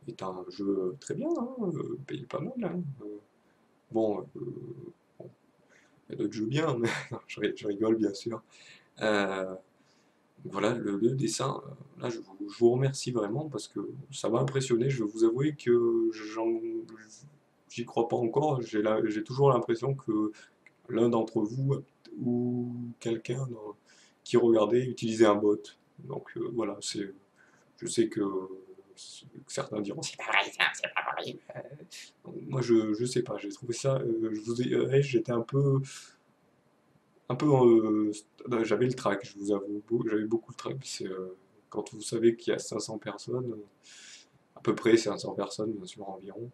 est un jeu très bien, hein, payé pas mal. Hein. Bon, bon, il y a d'autres jeux bien, mais non, je rigole bien sûr. Euh, voilà, le dessin, là je vous remercie vraiment parce que ça m'a impressionné. Je vais vous avouer que j'y crois pas encore. J'ai toujours l'impression que l'un d'entre vous ou quelqu'un qui regardait utilisait un bot. Donc voilà, je sais que certains diront c'est pas vrai, c'est pas vrai. Donc, moi je sais pas, j'ai trouvé ça, j'étais un peu j'avais le trac, je vous avoue, j'avais beaucoup le trac. Quand vous savez qu'il y a 500 personnes, à peu près 500 personnes bien sûr environ,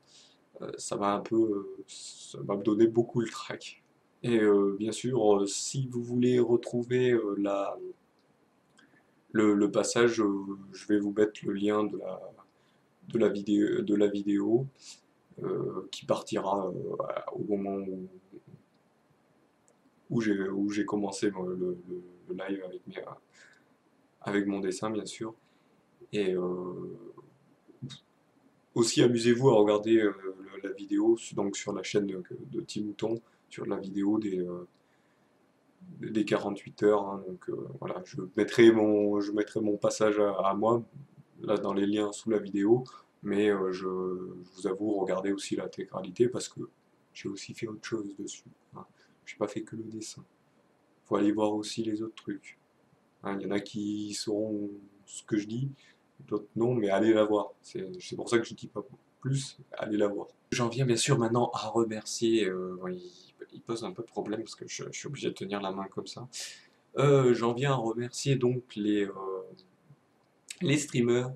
ça m'a un peu, ça m'a donné beaucoup le trac. Et bien sûr, si vous voulez retrouver le passage, je vais vous mettre le lien de la vidéo qui partira au moment où j'ai commencé le live avec mon dessin, bien sûr. Et aussi, amusez-vous à regarder la vidéo donc sur la chaîne de Timouton, sur la vidéo des 48 heures. Hein. Donc voilà, je mettrai mon passage à moi, là dans les liens sous la vidéo, mais je vous avoue, regardez aussi l'intégralité parce que j'ai aussi fait autre chose dessus. Hein. J'ai pas fait que le dessin. Faut aller voir aussi les autres trucs. Hein, il y en a qui sauront ce que je dis, d'autres non, mais allez la voir. C'est pour ça que je dis pas plus, allez la voir. J'en viens bien sûr maintenant à remercier, bon, il pose un peu de problème parce que je suis obligé de tenir la main comme ça. J'en viens à remercier donc les streamers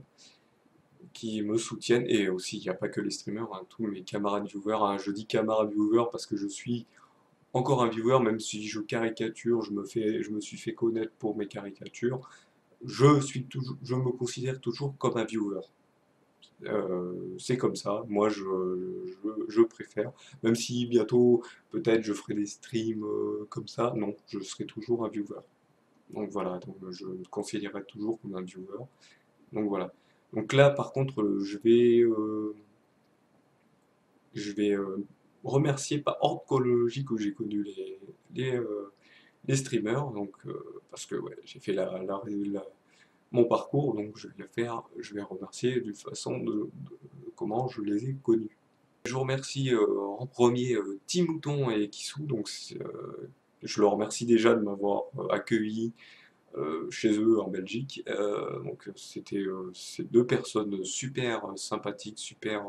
qui me soutiennent, et aussi il n'y a pas que les streamers, hein, tous mes camarades viewers. Hein, je dis camarades viewers parce que je suis encore un viewer, même si je caricature, je me suis fait connaître pour mes caricatures. Je me considère toujours comme un viewer. C'est comme ça, moi je préfère. Même si bientôt, peut-être je ferai des streams comme ça, non, je serai toujours un viewer. Donc voilà, donc, je me considérerai toujours comme un viewer. Donc voilà. Donc là, par contre, je vais remercier par ordre chronologique où j'ai connu les les streamers, donc parce que ouais, j'ai fait mon parcours, donc je vais remercier d'une façon comment je les ai connus. Je vous remercie en premier Timouton et Kissou, donc je leur remercie déjà de m'avoir accueilli chez eux en Belgique. Donc c'était ces deux personnes super sympathiques, super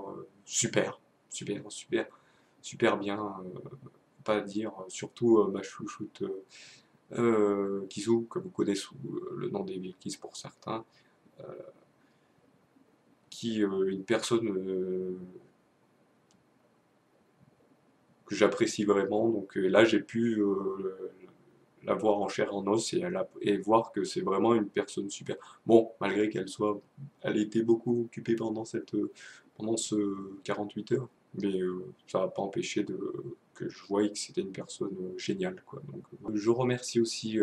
bien, pas à dire, surtout ma chouchoute Kizou, que vous connaissez sous le nom des Vilkis pour certains, qui est une personne que j'apprécie vraiment. Donc là, j'ai pu la voir en chair en os et voir que c'est vraiment une personne super. Bon, malgré elle était beaucoup occupée pendant ce 48 heures, mais ça n'a pas empêché que je voyais que c'était une personne géniale, quoi. Donc, je remercie aussi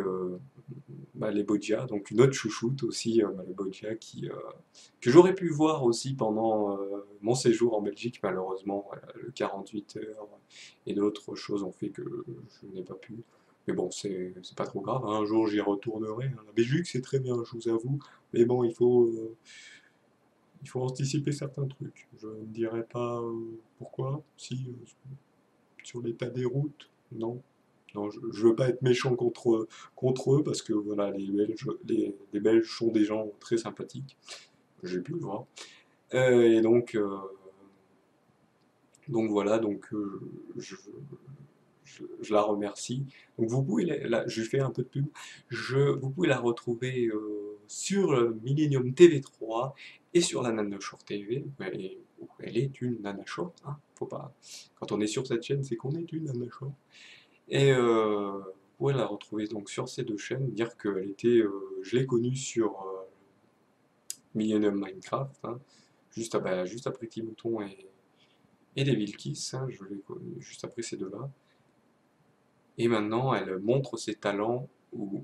Malebogia, donc une autre chouchoute aussi, Malebogia, que j'aurais pu voir aussi pendant mon séjour en Belgique, malheureusement, le 48 heures et d'autres choses ont fait que je n'ai pas pu. Mais bon, c'est pas trop grave, hein. Un jour j'y retournerai, hein. La Belgique c'est très bien, je vous avoue, mais bon, il faut anticiper certains trucs. Je ne dirais pas pourquoi, si, sur l'état des routes, non. Non, je veux pas être méchant contre eux, parce que voilà, les Belges sont des gens très sympathiques, j'ai pu le voir. Et donc voilà, donc je la remercie. Donc vous pouvez, je lui fais un peu de pub, vous pouvez la retrouver sur Millennium TV3 et sur la Nana Short TV. Elle est une Nana Short, hein, faut pas. Quand on est sur cette chaîne, c'est qu'on est une Nana Short. Et vous pouvez la retrouver donc sur ces deux chaînes, dire qu'elle était, je l'ai connue sur Millennium Minecraft, hein, juste après Timouton et les Vilkis, hein, je l'ai connue juste après ces deux-là. Et maintenant, elle montre ses talents, ou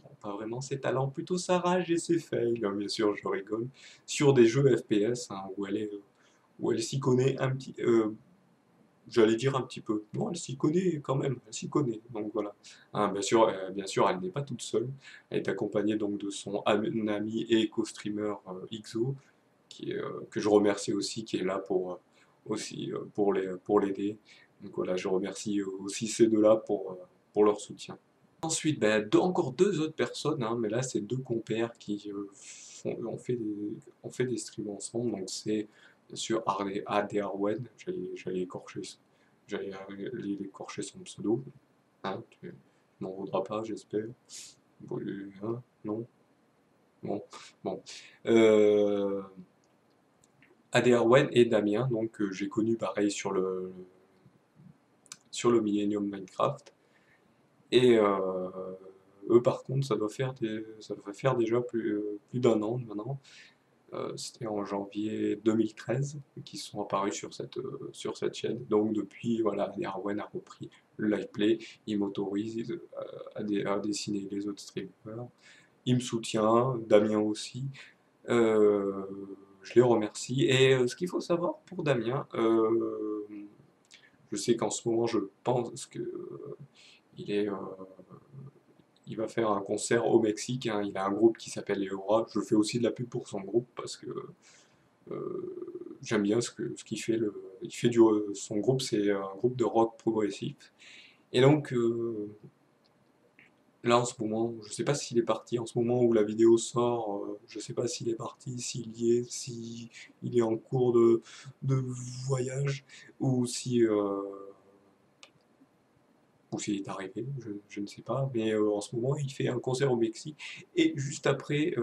non, pas vraiment ses talents, plutôt sa rage et ses fails, hein, bien sûr, je rigole, sur des jeux FPS, hein, où elle s'y connaît un petit, j'allais dire un petit peu. Non, elle s'y connaît quand même, elle s'y connaît. Donc voilà. Hein, bien sûr, elle n'est pas toute seule. Elle est accompagnée donc de son ami et co-streamer XO, que je remercie aussi, qui est là aussi pour l'aider. Donc voilà, je remercie aussi ces deux-là pour leur soutien. Ensuite, ben, encore deux autres personnes, hein, mais là c'est deux compères qui ont fait des streams ensemble. Donc c'est bien sûr AD j'allais écorcher son pseudo. Hein, tu m'en voudras pas, j'espère. Bon, hein, non? Bon, bon. Euh, AD Arwen et Damien, donc j'ai connu pareil sur le Millennium Minecraft. Et eux, par contre, ça doit faire déjà plus d'un an maintenant. C'était en janvier 2013 qu'ils sont apparus sur cette chaîne. Donc depuis, voilà, Erwan a repris le live play, il m'autorise à dessiner les autres streamers. Il me soutient, Damien aussi. Euh, je les remercie. Et ce qu'il faut savoir pour Damien, je sais qu'en ce moment, je pense que il est, il va faire un concert au Mexique, hein. Il a un groupe qui s'appelle Les Aura. Je fais aussi de la pub pour son groupe parce que j'aime bien ce qu'il fait. Son groupe, c'est un groupe de rock progressif. Et donc, là en ce moment, je sais pas s'il est parti, en ce moment où la vidéo sort, je sais pas s'il est parti, s'il y est, s'il est en cours de voyage, ou si, ou s'il est arrivé, je ne sais pas, mais en ce moment il fait un concert au Mexique, et juste après,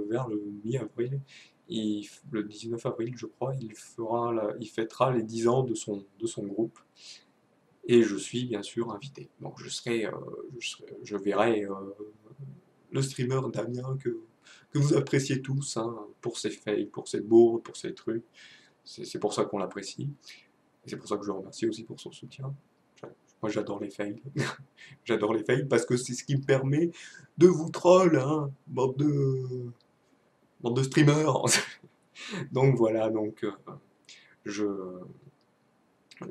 vers le mi-avril, le 19 avril je crois, il fêtera les 10 ans de son groupe, et je suis bien sûr invité. Donc je verrai le streamer Damien que vous appréciez tous, hein, pour ses fails, pour ses bourdes, pour ses trucs, c'est pour ça qu'on l'apprécie, et c'est pour ça que je le remercie aussi pour son soutien. Moi j'adore les fails. J'adore les fails parce que c'est ce qui me permet de vous troll, hein, bande de streamers. Donc voilà, donc je,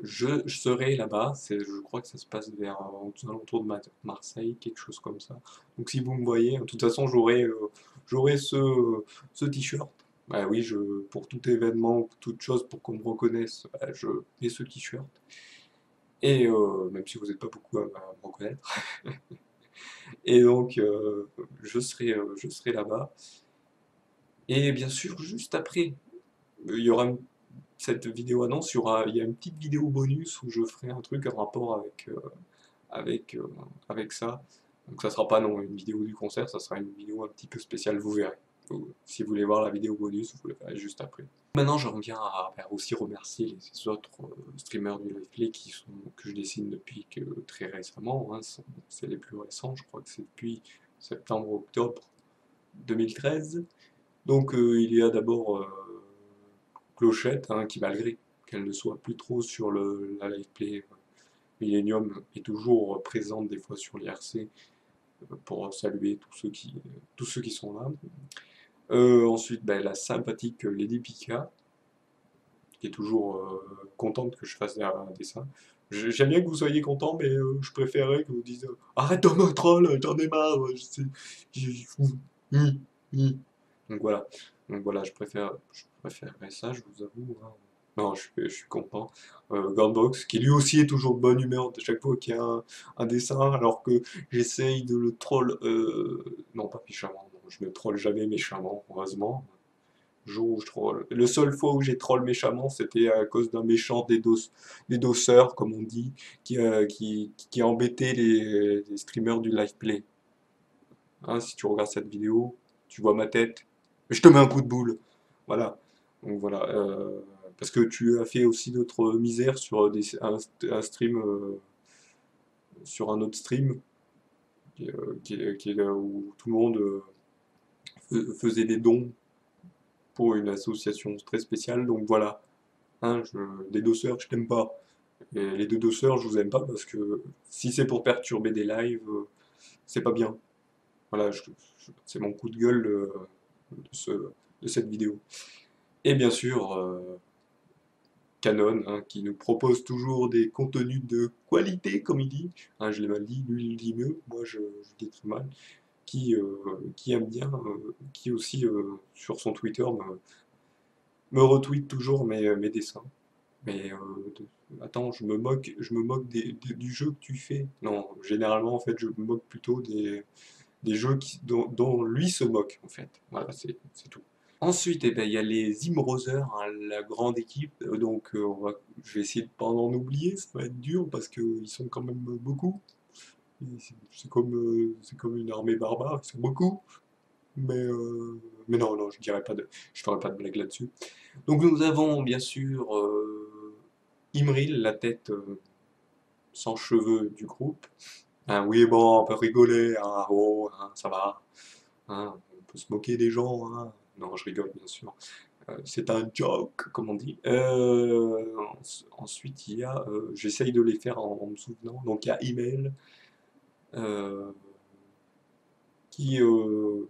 je serai là-bas, je crois que ça se passe vers aux alentours de Marseille, quelque chose comme ça. Donc si vous me voyez, de toute façon j'aurai ce t-shirt. Bah oui, pour tout événement, toute chose pour qu'on me reconnaisse, bah, je mets ce t-shirt. Et même si vous n'êtes pas beaucoup à me reconnaître. Et donc je serai là-bas. Et bien sûr, juste après, il y aura cette vidéo annonce, il y a une petite vidéo bonus où je ferai un truc en rapport avec, euh, avec ça. Donc ça sera pas non une vidéo du concert, ça sera une vidéo un petit peu spéciale, vous verrez. Si vous voulez voir la vidéo bonus, vous le verrez juste après. Maintenant, j'en viens à aussi remercier les autres streamers du LivePlay que je dessine depuis très récemment, hein, c'est les plus récents, je crois que c'est depuis septembre-octobre 2013. Donc il y a d'abord Clochette, hein, qui malgré qu'elle ne soit plus trop sur la LivePlay Millennium, est toujours présente des fois sur l'IRC pour saluer tous ceux qui sont là. Ensuite, ben, la sympathique Lady Pika, qui est toujours contente que je fasse un dessin. J'aime bien que vous soyez content, mais je préférerais que vous disiez arrête de me troll, j'en ai marre, hum, hum. Donc voilà, je préférerais ça, je vous avoue, hein. Non, je suis content. Gordbox, qui lui aussi est toujours de bonne humeur de chaque fois qu'il y a un dessin, alors que j'essaye de le troll, non pas méchamment, non, je ne troll jamais méchamment, heureusement. Jour où je troll. Le seul fois où j'ai troll méchamment, c'était à cause d'un méchant des dosseurs, comme on dit, qui embêtait les streamers du live play. Hein, si tu regardes cette vidéo, tu vois ma tête, je te mets un coup de boule. Voilà. Donc voilà. Parce que tu as fait aussi d'autres misères sur un stream, sur un autre stream, qui est là où tout le monde faisait des dons pour une association très spéciale. Donc voilà. Hein, des dosseurs, je t'aime pas. Et les deux dosseurs, je vous aime pas parce que si c'est pour perturber des lives, c'est pas bien. Voilà, c'est mon coup de gueule de cette vidéo. Et bien sûr, Canon, hein, qui nous propose toujours des contenus de qualité, comme il dit. Hein, je l'ai mal dit, lui il le dit mieux, moi je dis très mal. Qui aime bien, qui aussi sur son Twitter me retweet toujours mes dessins. Mais attends, je me moque du jeu que tu fais. Non, généralement en fait, je me moque plutôt des jeux dont lui se moque en fait. Voilà, c'est tout. Ensuite, eh ben, il y a les Imrosers, hein, la grande équipe. Donc, je vais essayer de pas en oublier. Ça va être dur parce qu'ils sont quand même beaucoup. C'est comme une armée barbare. Ils sont beaucoup. Mais, euh, mais non, non, je ferai pas de blague là-dessus. Donc, nous avons bien sûr Imril, la tête sans cheveux du groupe. Hein, oui, bon, on peut rigoler, hein, oh, hein, ça va. Hein, on peut se moquer des gens. Hein. Non, je rigole, bien sûr. C'est un joke, comme on dit. Ensuite, il y a, j'essaye de les faire en me souvenant. Donc, il y a Email euh, qui, euh,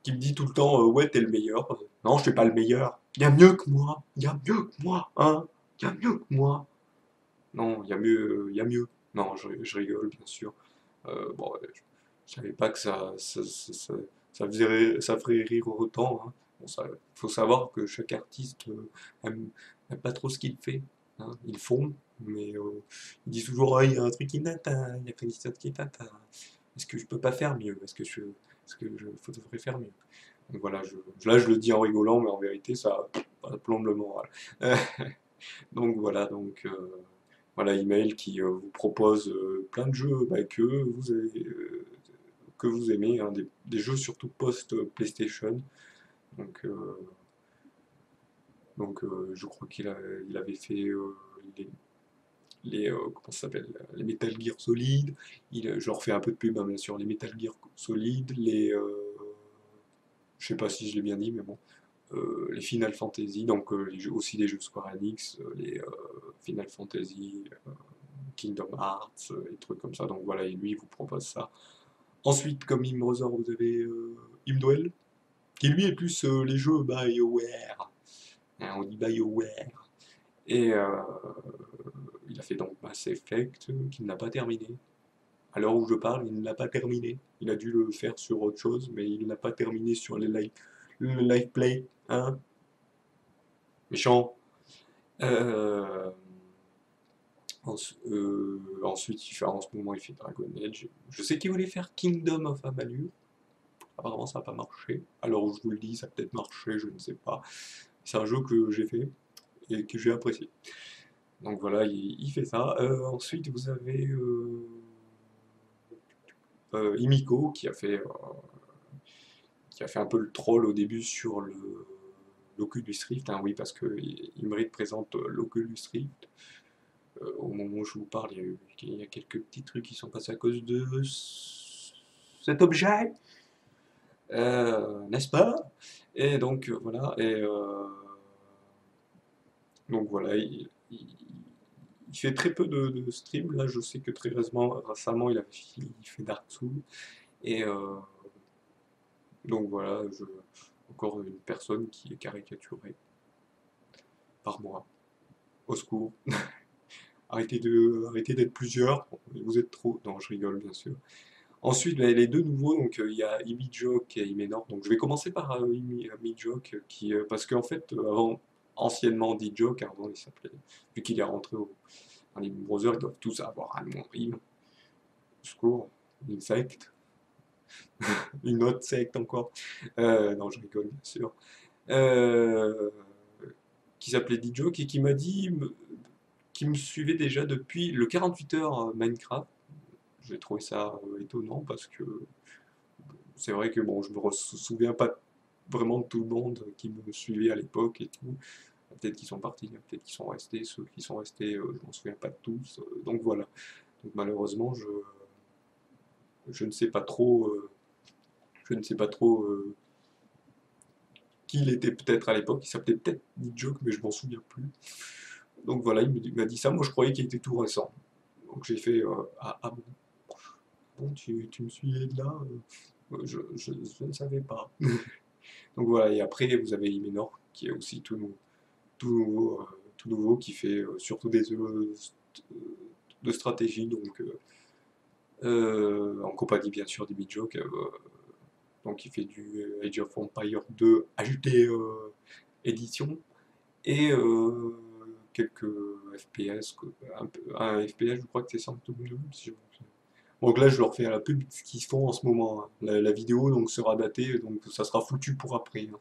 qui me dit tout le temps ouais, t'es le meilleur. Non, je suis pas le meilleur. Il y a mieux que moi. Il y a mieux que moi. Hein. Il y a mieux que moi. Non, il y a mieux. Il y a mieux. Non, je rigole, bien sûr. Bon, je savais pas que ça ferait rire autant. Hein. Bon, faut savoir que chaque artiste aime pas trop ce qu'il fait. Hein. Ils font, mais ils disent toujours ah, il y a un truc qui m'atteint, il y a quelque chose qui m'atteint. Est-ce que je peux pas faire mieux? Est-ce que je devrais faire mieux? Donc voilà, là je le dis en rigolant, mais en vérité ça plombe le moral. Donc voilà, voilà, email qui vous propose plein de jeux bah, que vous aimez, hein, des jeux surtout post-PlayStation. Donc, euh, je crois il avait fait les, comment ça s'appelle, les Metal Gear Solid. Je leur fais un peu de pub, hein, bien sûr, les Metal Gear Solid, je sais pas si je l'ai bien dit, mais bon, les Final Fantasy, donc aussi des jeux Square Enix, les Final Fantasy, Kingdom Hearts, et trucs comme ça. Donc voilà, et lui, il vous propose ça. Ensuite, comme Imrother, vous avez Imdwell, qui lui est plus les jeux BioWare. Hein, on dit BioWare. Et il a fait donc Mass Effect, qu'il n'a pas terminé. À l'heure où je parle, il ne l'a pas terminé. Il a dû le faire sur autre chose, mais il n'a pas terminé sur le live play, hein, méchant. Euh, ensuite, en ce moment, il fait Dragon Age. Je sais qu'il voulait faire Kingdom of Amalur. Apparemment, ça n'a pas marché. Alors, je vous le dis, ça a peut-être marché, je ne sais pas. C'est un jeu que j'ai fait et que j'ai apprécié. Donc voilà, il fait ça. Ensuite, vous avez Himiko qui a fait un peu le troll au début sur l'Oculus Rift. Hein, oui, parce que Imrit présente l'Oculus Rift. Au moment où je vous parle, il y a quelques petits trucs qui sont passés à cause de cet objet, n'est-ce pas? Et donc voilà, donc voilà, il fait très peu de streams. Là, je sais que très récemment il fait Dark Souls. Et donc voilà, encore une personne qui est caricaturée par moi. Au secours. Arrêtez d'être plusieurs. Vous êtes trop. Non, je rigole, bien sûr. Ensuite, bah, les deux nouveaux, donc il y a Imijok et Imenor. Donc je vais commencer par Imijok, parce qu'en fait, anciennement Dijok, avant il s'appelait, vu qu'il est rentré dans les browsers, ils doivent tous avoir un nom Im. Au secours, une secte, une autre secte encore. Non, je rigole, bien sûr. Euh, qui s'appelait Dijok et qui m'a dit, qui me suivait déjà depuis le 48 heures Minecraft. J'ai trouvé ça étonnant parce que c'est vrai que bon, je me souviens pas vraiment de tout le monde qui me suivait à l'époque et tout. Peut-être qu'ils sont partis, peut-être qu'ils sont restés. Ceux qui sont restés, je m'en souviens pas de tous. Donc voilà. Donc malheureusement, je ne sais pas trop, je ne sais pas trop qui il était peut-être à l'époque. Il s'appelait peut-être Joke, mais je m'en souviens plus. Donc voilà, il m'a dit ça. Moi, je croyais qu'il était tout récent. Donc j'ai fait ah bon, tu me suivais de là je ne savais pas. Donc voilà, et après vous avez Imenor qui est aussi tout nouveau qui fait surtout des jeux de stratégie, donc en compagnie bien sûr des Joke. Donc il fait du Age of Empire 2 HD édition et quelques FPS, un FPS je crois que c'est Sanctum 2, si je me souviens. Donc là je leur fais à la pub ce qu'ils font en ce moment, hein. La vidéo donc sera datée, donc ça sera foutu pour après, hein.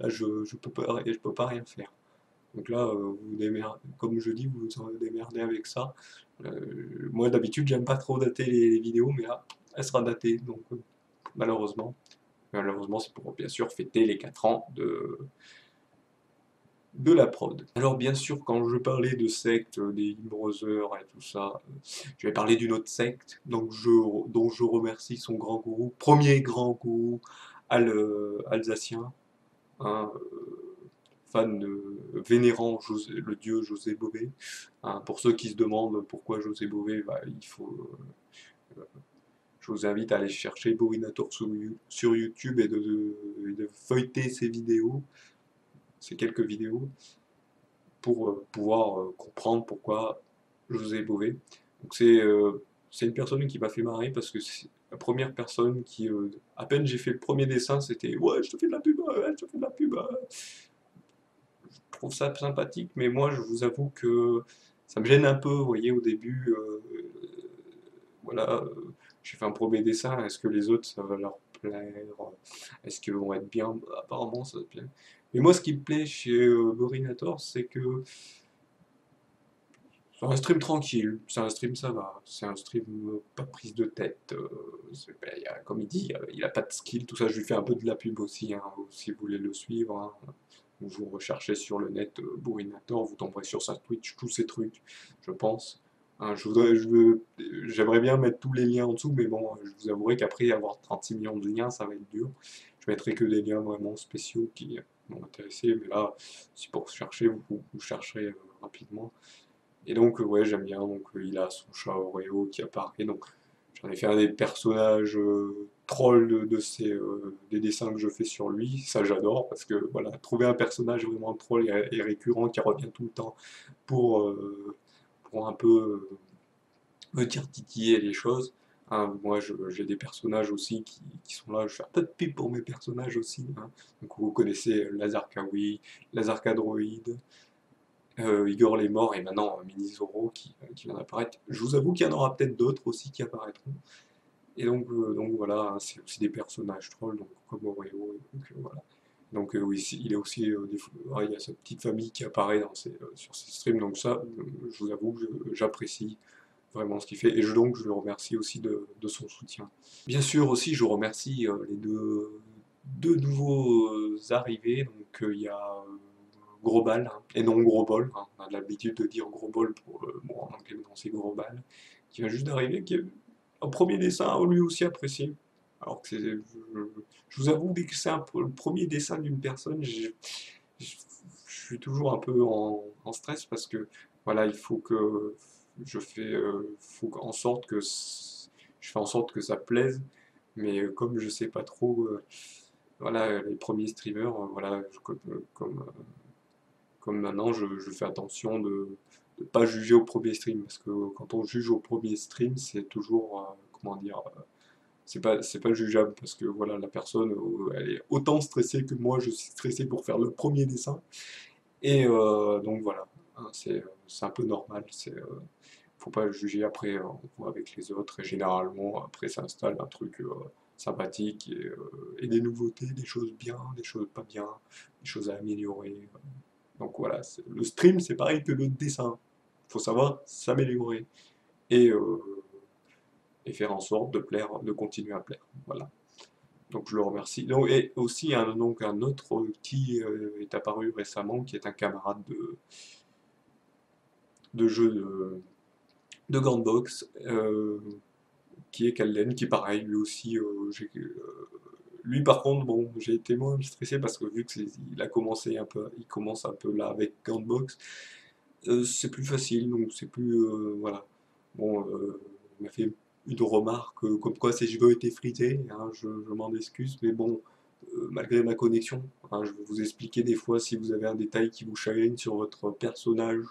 Là je peux pas rien faire. Donc là, vous démerdez, comme je dis, vous vous démerdez avec ça. Moi, d'habitude, j'aime pas trop dater les vidéos, mais là, elle sera datée. Donc, malheureusement. Malheureusement, c'est pour bien sûr fêter les 4 ans de la prod. Alors, bien sûr, quand je parlais de secte, des brothers et tout ça, je vais parler d'une autre secte dont je remercie son grand gourou, premier grand gourou alsacien, hein, fan vénérant le dieu José Bové. Hein, pour ceux qui se demandent pourquoi José Bové, bah, je vous invite à aller chercher Borinator sur YouTube et de feuilleter ses vidéos, ces quelques vidéos, pour pouvoir comprendre pourquoi José Bové. Donc c'est une personne qui m'a fait marrer parce que c'est la première personne qui, à peine j'ai fait le premier dessin, c'était ouais, je te fais de la pub, ouais, je te fais de la pub. Je trouve ça sympathique, mais moi, je vous avoue que ça me gêne un peu, vous voyez, au début, voilà, j'ai fait un premier dessin, est-ce que les autres, ça va leur plaire? Est-ce qu'ils vont être bien? Apparemment, ça te plaît. Mais moi, ce qui me plaît chez Borinator, c'est que c'est un stream tranquille, c'est un stream ça va, c'est un stream pas prise de tête, ben, comme il dit, il a pas de skill, tout ça, je lui fais un peu de la pub aussi, hein, si vous voulez le suivre, hein. Vous recherchez sur le net Bourinator, vous tomberez sur sa Twitch, tous ces trucs, je pense. Hein, j'aimerais bien mettre tous les liens en dessous, mais bon, je vous avouerai qu'après avoir 36 millions de liens, ça va être dur. Je mettrai que des liens vraiment spéciaux qui m'ont intéressé, mais là, si pour chercher, vous chercherez rapidement. Et donc, ouais, j'aime bien. Donc, il a son chat Oreo qui apparaît. Donc, j'en ai fait un des personnages troll des dessins que je fais sur lui, ça j'adore, parce que voilà, trouver un personnage vraiment troll et récurrent qui revient tout le temps pour, pour un peu me dire titiller les choses. Hein, moi, j'ai des personnages aussi qui sont là. Je fais un peu de pub pour mes personnages aussi. Hein. Donc, vous connaissez Lazar Kawi, Lazar Kadroid, Igor les Morts et maintenant Mini Zoro qui vient d'apparaître. Je vous avoue qu'il y en aura peut-être d'autres aussi qui apparaîtront. Et donc voilà, hein, c'est aussi des personnages trolls, donc comme Oreo. Donc, voilà. Donc oui, il est aussi il y a sa petite famille qui apparaît sur ses streams, donc ça, je vous avoue que j'apprécie vraiment ce qu'il fait, et donc je le remercie aussi de son soutien. Bien sûr aussi, je remercie les deux nouveaux arrivés, donc il y a Grobal, hein, et non Grobol, hein, on a l'habitude de dire Grobol pour bon, en anglais, non, c'est Grobal, qui vient juste d'arriver, qui est un premier dessin lui aussi apprécié. Alors que je vous avoue, dès que c'est le premier dessin d'une personne, je suis toujours un peu en stress parce que voilà, il faut que en sorte je fais en sorte que ça plaise, mais comme je sais pas trop, voilà, les premiers streamers, voilà, comme maintenant, je fais attention de ne pas juger au premier stream, parce que quand on juge au premier stream, c'est toujours, comment dire, c'est pas jugeable, parce que voilà, la personne, elle est autant stressée que moi, je suis stressé pour faire le premier dessin, et donc voilà, hein, c'est un peu normal, faut pas juger après, on voit avec les autres, et généralement, après, ça installe un truc sympathique, et des nouveautés, des choses bien, des choses pas bien, des choses à améliorer. Donc voilà, le stream, c'est pareil que le dessin. Il faut savoir s'améliorer et, euh, et faire en sorte de plaire, de continuer à plaire. Voilà. Donc je le remercie. Donc, et aussi donc un autre qui est apparu récemment, qui est un camarade de jeu de grande boxe, qui est Kalden, qui pareil, lui aussi, lui par contre, bon, j'ai été moins stressé parce que vu qu'il a commencé un peu, il commence un peu là avec grande boxe, c'est plus facile, donc c'est plus, voilà. Bon, il m'a fait une remarque comme quoi ses cheveux étaient frisés, hein, je m'en excuse, mais bon, malgré ma connexion, hein, je vais vous expliquer des fois si vous avez un détail qui vous chagrine sur votre personnage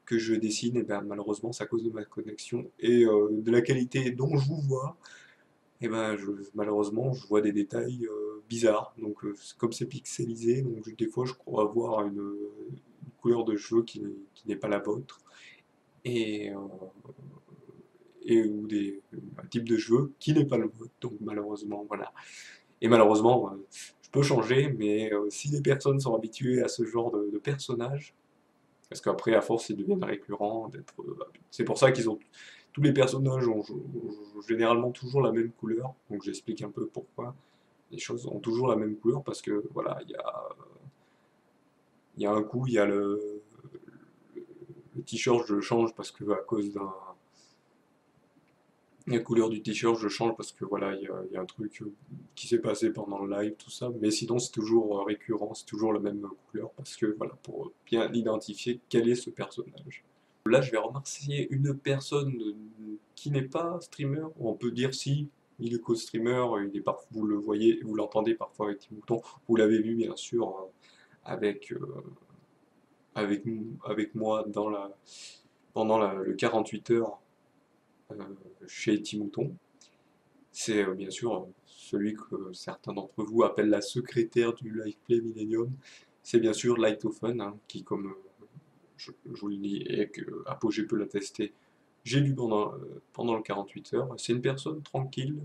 que je dessine, et ben malheureusement c'est à cause de ma connexion et de la qualité dont je vous vois, et ben malheureusement je vois des détails bizarres. Donc comme c'est pixelisé, donc des fois je crois voir une couleur de cheveux qui n'est pas la vôtre et, ou un type de cheveux qui n'est pas le vôtre. Donc malheureusement voilà. Et malheureusement je peux changer, mais si les personnes sont habituées à ce genre de personnage, parce qu'après, à force, ils deviennent récurrents. C'est pour ça qu'ils ont. Tous les personnages ont généralement toujours la même couleur. Donc j'explique un peu pourquoi. Les choses ont toujours la même couleur parce que voilà, il y a un coup, il y a le t-shirt, je le change parce que à cause d'un. La couleur du t-shirt, je change parce que voilà, il y a un truc qui s'est passé pendant le live, tout ça. Mais sinon, c'est toujours récurrent, c'est toujours la même couleur parce que voilà, pour bien identifier quel est ce personnage. Là, je vais remercier une personne qui n'est pas streamer. On peut dire si il est co-streamer, vous le voyez, vous l'entendez parfois avec Timouton. Vous l'avez vu bien sûr avec, avec, avec moi pendant le 48 heures euh, chez Timouton. C'est bien sûr celui que certains d'entre vous appellent la secrétaire du Live Play Millennium. C'est bien sûr Lightophone, hein, qui, comme je vous le dis et que Apogée peut l'attester, j'ai lu pendant le 48 heures. C'est une personne tranquille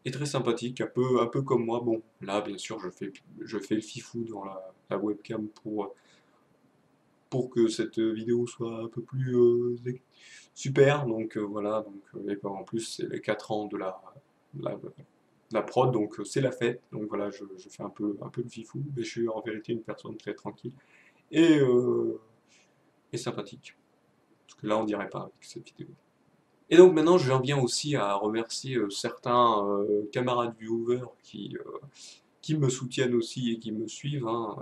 et très sympathique, un peu comme moi. Bon, là, bien sûr, je fais le fifou dans la webcam pour que cette vidéo soit un peu plus super. Donc voilà, et ben, en plus, c'est les 4 ans la, la prod, donc c'est la fête. Donc voilà, je fais un peu le fifou, mais je suis en vérité une personne très tranquille et, euh, et sympathique. Parce que là, on dirait pas avec cette vidéo. Et donc maintenant, j'en viens aussi à remercier certains camarades viewers qui me soutiennent aussi et qui me suivent. Hein,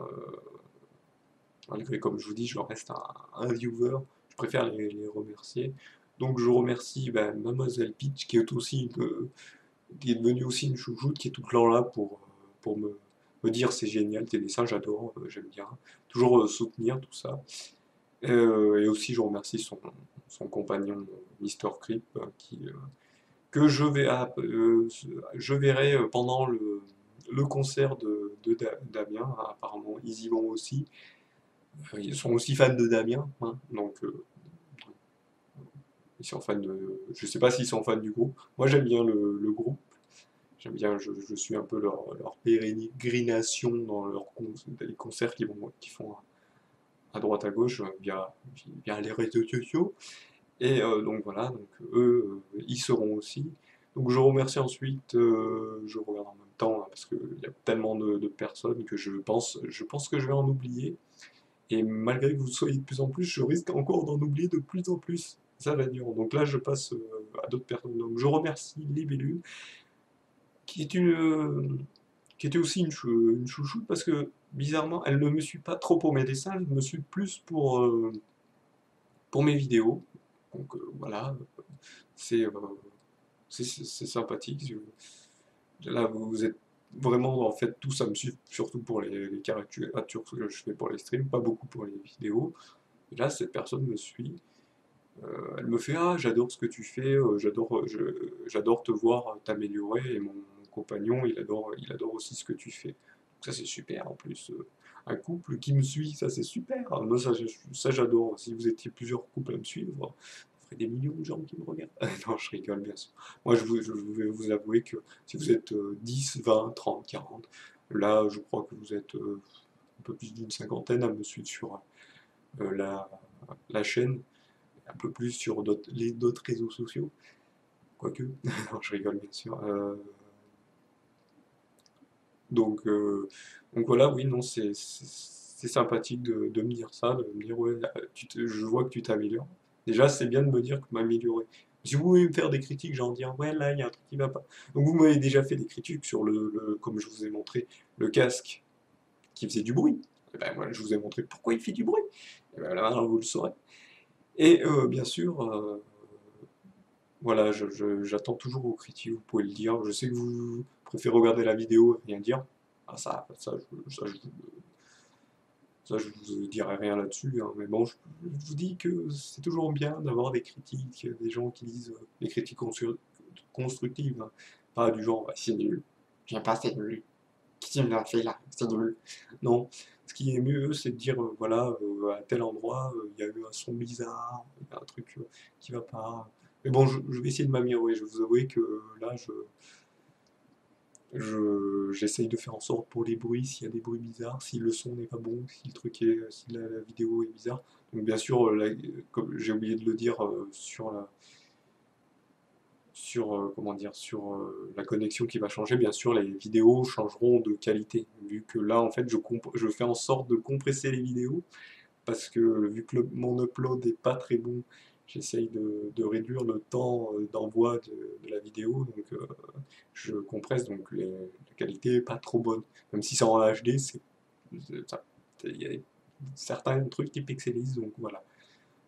malgré, comme je vous dis, je reste un viewer. Je préfère les remercier. Donc je remercie ben, Mademoiselle Peach, qui est aussi qui est devenue aussi une chouchoute, qui est tout le temps là pour me dire c'est génial tes dessins, j'adore, j'aime bien. Toujours soutenir tout ça. Et aussi, je remercie son compagnon, Mister Creep, que je verrai pendant le concert de Damien. Apparemment, ils y vont aussi. Ils sont aussi fans de Damien, hein, donc ils sont fans de. Je sais pas s'ils sont fans du groupe. Moi, j'aime bien le groupe. J'aime bien, je suis un peu leur pérégrination dans les concerts qu'ils font à droite à gauche via les réseaux sociaux. Et donc voilà, donc eux, ils seront aussi. Donc je remercie ensuite, je regarde en même temps, hein, parce qu'il y a tellement de personnes que je pense que je vais en oublier. Et malgré que vous soyez de plus en plus, je risque encore d'en oublier de plus en plus. Ça va être dur. Donc là, je passe à d'autres personnes. Donc je remercie Libellule, qui est qui était aussi une chouchoute, parce que bizarrement, elle ne me suit pas trop pour mes dessins, elle me suit plus pour mes vidéos. Donc voilà, c'est euh, c'est sympathique. Là, vous êtes vraiment, en fait, tout ça me suit, surtout pour les caricatures que je fais pour les streams, pas beaucoup pour les vidéos. Et là, cette personne me suit. Elle me fait: ah, j'adore ce que tu fais, j'adore te voir t'améliorer. Et mon compagnon, il adore aussi ce que tu fais. Donc ça, c'est super en plus. Un couple qui me suit, ça c'est super. Moi, ça j'adore. Si vous étiez plusieurs couples à me suivre, ça ferait des millions de gens qui me regardent. Non, je rigole bien sûr. Moi, je vais vous avouer que si vous êtes 10, 20, 30, 40, là, je crois que vous êtes un peu plus d'une cinquantaine à me suivre sur la chaîne, un peu plus sur d'autres réseaux sociaux, quoique, non, je rigole bien sûr. Donc, euh, donc voilà, oui, non, c'est sympathique de me dire ça, de me dire, ouais, là, je vois que tu t'améliores. Déjà, c'est bien de me dire que m'améliorer. Si vous voulez me faire des critiques, genre dire, ouais, là, il y a un truc qui va pas. Donc, vous m'avez déjà fait des critiques sur comme je vous ai montré, le casque qui faisait du bruit. Et ben, moi, je vous ai montré pourquoi il fait du bruit. Et ben, là, vous le saurez. Et bien sûr, voilà, j'attends toujours vos critiques, vous pouvez le dire. Je sais que vous préférez regarder la vidéo et rien dire. Ah, ça, je vous dirai rien là-dessus, hein. Mais bon, je vous dis que c'est toujours bien d'avoir des critiques, des gens qui disent des critiques constructives, hein. Pas du genre, bah, c'est nul. J'aime pas, c'est nul. Qu'est-ce qu'il me l'a fait là? C'est nul. Non. Ce qui est mieux, c'est de dire, voilà, à tel endroit, il y a eu un son bizarre, il y a un truc qui va pas. Mais bon, je vais essayer de m'améliorer. Je vais vous avouer que là, j'essaye de faire en sorte pour les bruits, s'il y a des bruits bizarres, si le son n'est pas bon, si le truc est, si la vidéo est bizarre. Donc bien sûr, comme j'ai oublié de le dire comment dire, sur la connexion qui va changer, bien sûr, les vidéos changeront de qualité. Vu que là, en fait, je fais en sorte de compresser les vidéos, parce que vu que mon upload n'est pas très bon, j'essaye de réduire le temps d'envoi de la vidéo, donc je compresse, donc la qualité n'est pas trop bonne. Même si c'est en HD, il y a certains trucs qui pixelisent, donc voilà.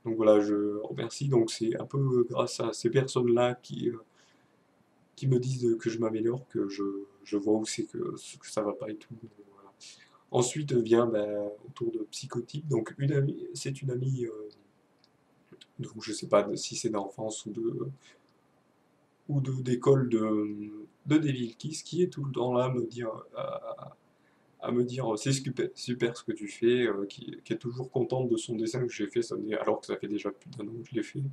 Donc voilà, je remercie. Donc c'est un peu grâce à ces personnes-là qui me disent que je m'améliore, que je vois où c'est que ça va pas et tout. Donc, voilà. Ensuite vient autour de Psychotype. Donc c'est une amie, donc je sais pas si c'est d'enfance ou d'école de Devil Kiss, qui est tout le temps là à me dire c'est super, super ce que tu fais, qui est toujours contente de son dessin que j'ai fait, alors que ça fait déjà plus d'1 an que je l'ai fait.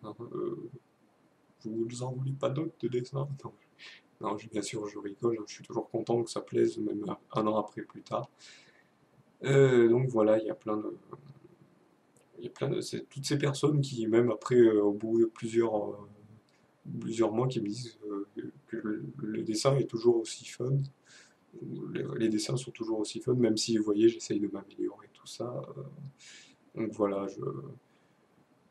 Hein, vous en voulez pas d'autres de dessins? Non, non, bien sûr, je rigole, hein, je suis toujours content que ça plaise, même 1 an après, plus tard. Donc voilà, il y a c'est toutes ces personnes qui, même après, au bout de plusieurs mois, qui me disent que le dessin est toujours aussi fun. Les dessins sont toujours aussi fun, même si, vous voyez, j'essaye de m'améliorer, tout ça. Donc voilà,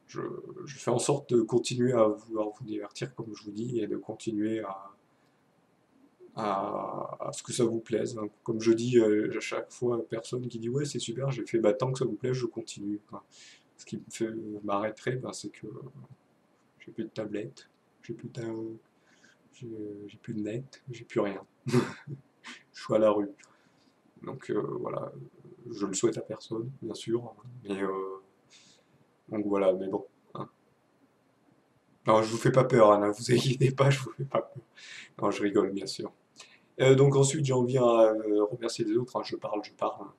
je, je fais en sorte de continuer à vouloir vous divertir, comme je vous dis, et de continuer à ce que ça vous plaise, hein. Comme je dis à chaque fois à personne qui dit ouais c'est super, j'ai fait bah tant que ça vous plaît, je continue, quoi. Ce qui me fait m'arrêterait, bah, c'est que j'ai plus de tablette, j'ai plus de, j'ai plus de net, j'ai plus rien. Je suis à la rue. Donc voilà, je le souhaite à personne, bien sûr, hein, mais donc voilà, mais bon, hein. Non, je vous fais pas peur, Anna, vous inquiétez pas, je vous fais pas peur. Non, je rigole, bien sûr. Donc ensuite, j'en viens à remercier les autres, hein, je parle, hein.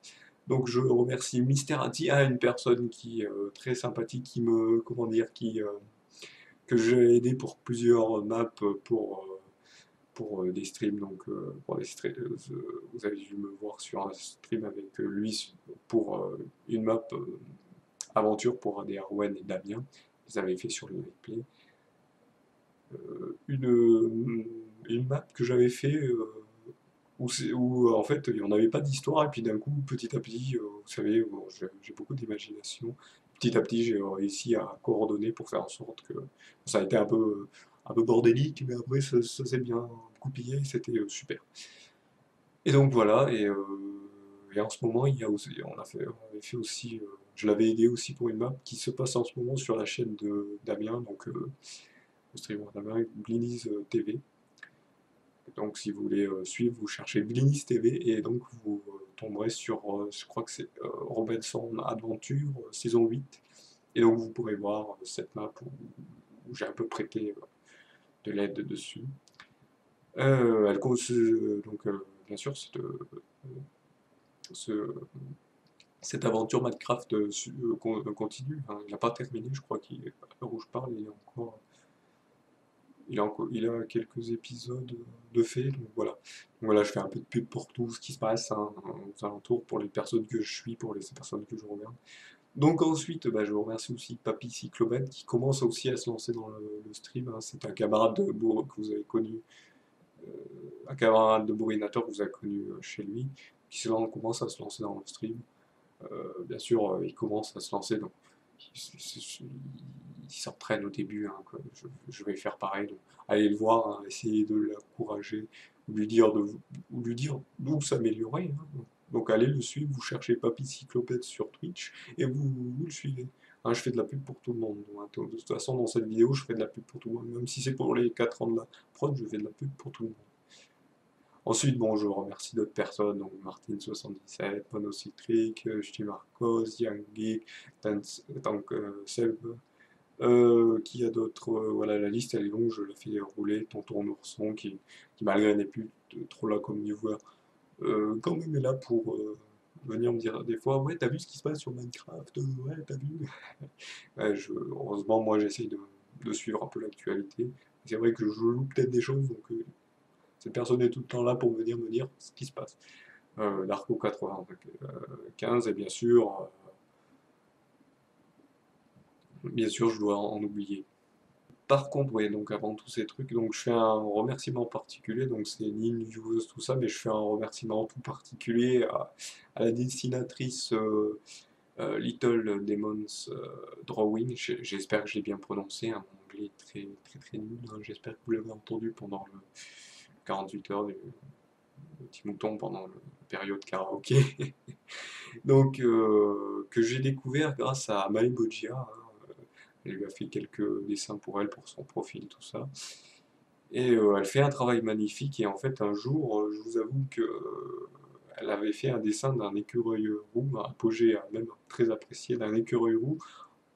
Donc je remercie Mister Atia, une personne qui très sympathique, qui me, comment dire, que j'ai aidé pour plusieurs maps pour des streams, donc pour des streams, vous avez dû me voir sur un stream avec lui pour une map aventure pour des Arwen et Damien, ils avaient fait sur le replay. Une map que j'avais fait où en fait il n'y en avait pas d'histoire et puis d'un coup petit à petit vous savez bon, j'ai beaucoup d'imagination, petit à petit j'ai réussi à coordonner pour faire en sorte que ça a été un peu bordélique mais après ça s'est bien goupillé, c'était super. Et donc voilà et en ce moment il y a aussi, on avait fait aussi je l'avais aidé aussi pour une map qui se passe en ce moment sur la chaîne de Damien, donc le streamer Damien, Blinis TV. Donc si vous voulez suivre, vous cherchez Blinis TV et donc vous tomberez sur, je crois que c'est Robinson Adventure, saison 8. Et donc vous pourrez voir cette map où j'ai un peu prêté de l'aide dessus. Elle cause, donc bien sûr ce- cette aventure Minecraft continue, hein. Il n'a pas terminé, je crois qu'à l'heure où je parle, il a quelques épisodes de fait, donc voilà. Donc voilà, je fais un peu de pub pour tout ce qui se passe hein, aux alentours, pour les personnes que je suis, pour les personnes que je regarde. Donc ensuite, bah, je remercie aussi Papy Cyclomène qui commence aussi à se lancer dans le stream, hein. C'est un camarade que vous avez connu, un camarade de bourrinateur que vous avez connu chez lui, commence à se lancer dans le stream. Bien sûr, il commence à se lancer, donc il s'entraîne au début, hein, je vais faire pareil. Donc, allez le voir, hein, essayer de l'encourager, ou lui dire d'où s'améliorer, hein. Donc allez le suivre, vous cherchez Papy Cyclopède sur Twitch et vous le suivez. Hein, je fais de la pub pour tout le monde. Donc, hein, de toute façon, dans cette vidéo, je fais de la pub pour tout le monde. Même si c'est pour les 4 ans de la prod, je fais de la pub pour tout le monde. Ensuite, bon, je remercie d'autres personnes, donc Martine77, Monocytric, Ch'ti Marcos, Young Geek, Tank Seb, qui a d'autres, voilà, la liste elle est longue, je la fais rouler, Tonton Ourson, qui malgré n'est plus trop là comme viewer, quand même est là pour venir me dire des fois, ouais, t'as vu ce qui se passe sur Minecraft, ouais, t'as vu. Ouais, heureusement, moi j'essaye de suivre un peu l'actualité. C'est vrai que je loupe peut-être des choses, donc cette personne est tout le temps là pour venir me dire ce qui se passe. L'Arco 95, et bien sûr, je dois en oublier. Par contre, ouais, donc avant tous ces trucs, donc je fais un remerciement particulier, donc c'est ni une joueuse, tout ça, mais je fais un remerciement tout particulier à la dessinatrice Little Demons Drawing. J'espère que je l'ai bien prononcé, hein, mon anglais est très très très nul, hein. J'espère que vous l'avez entendu pendant le 48 heures le petit mouton pendant la période karaoké. Donc, que j'ai découvert grâce à Malibojia, hein. Elle lui a fait quelques dessins pour elle, pour son profil, tout ça. Et elle fait un travail magnifique. Et en fait, un jour, je vous avoue que elle avait fait un dessin d'un écureuil roux, un apogée même très apprécié, d'un écureuil roux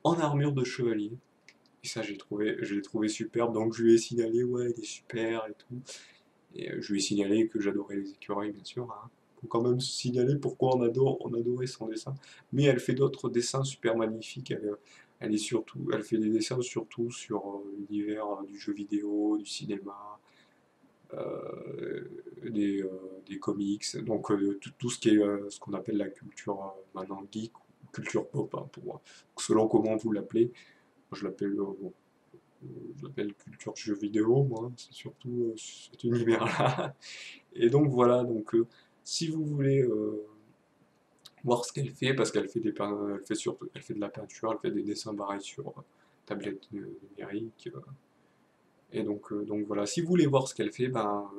en armure de chevalier. Et ça, je l'ai trouvé superbe. Donc, je lui ai signalé, ouais, il est super et tout. Et je lui ai signalé que j'adorais les écureuils, bien sûr, hein. Faut quand même signaler pourquoi on adorait son dessin. Mais elle fait d'autres dessins super magnifiques. Elle fait des dessins surtout sur l'univers du jeu vidéo, du cinéma, euh, des comics. Donc tout ce qui est ce qu'on appelle la culture maintenant geek ou culture pop, hein, selon comment vous l'appelez. Je l'appelle bon, je l'appelle culture jeu vidéo, moi, c'est surtout cet univers-là. Et donc voilà, donc si vous voulez voir ce qu'elle fait, parce qu'elle fait elle fait de la peinture, elle fait des dessins pareils sur tablette numérique. Et donc voilà, si vous voulez voir ce qu'elle fait, ben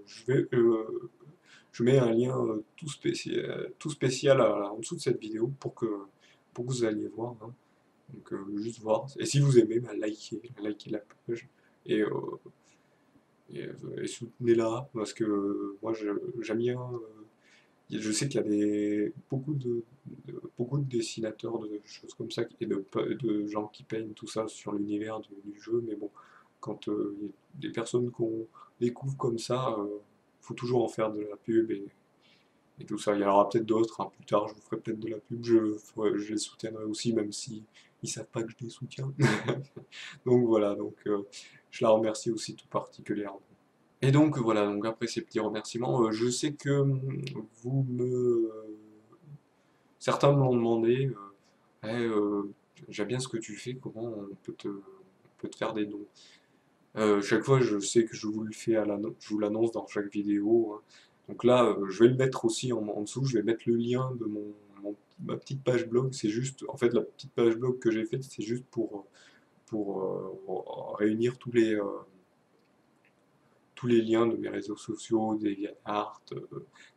je mets un lien tout spécial en dessous de cette vidéo pour que vous alliez voir, hein. Donc juste voir. Et si vous aimez, ben likez la page. Et et soutenez-la, parce que moi j'aime bien. Je sais qu'il y a beaucoup de dessinateurs de choses comme ça de gens qui peignent tout ça sur l'univers du jeu, mais bon, quand il y a des personnes qu'on découvre comme ça, faut toujours en faire de la pub et tout ça. Il y en aura peut-être d'autres, hein, plus tard je vous ferai peut-être de la pub, je les soutiendrai aussi, même si ils savent pas que je les soutiens. Donc voilà, je la remercie aussi tout particulièrement. Et donc voilà, donc après ces petits remerciements, je sais que vous me... certains m'ont demandé, hey, j'aime bien ce que tu fais, comment on peut te faire des dons? Chaque fois, je sais que je vous le fais je vous l'annonce dans chaque vidéo, hein. Donc là, je vais le mettre aussi en dessous, je vais mettre le lien de ma petite page blog. C'est juste, en fait, la petite page blog que j'ai faite, c'est juste pour réunir tous les liens de mes réseaux sociaux, des DeviantArt,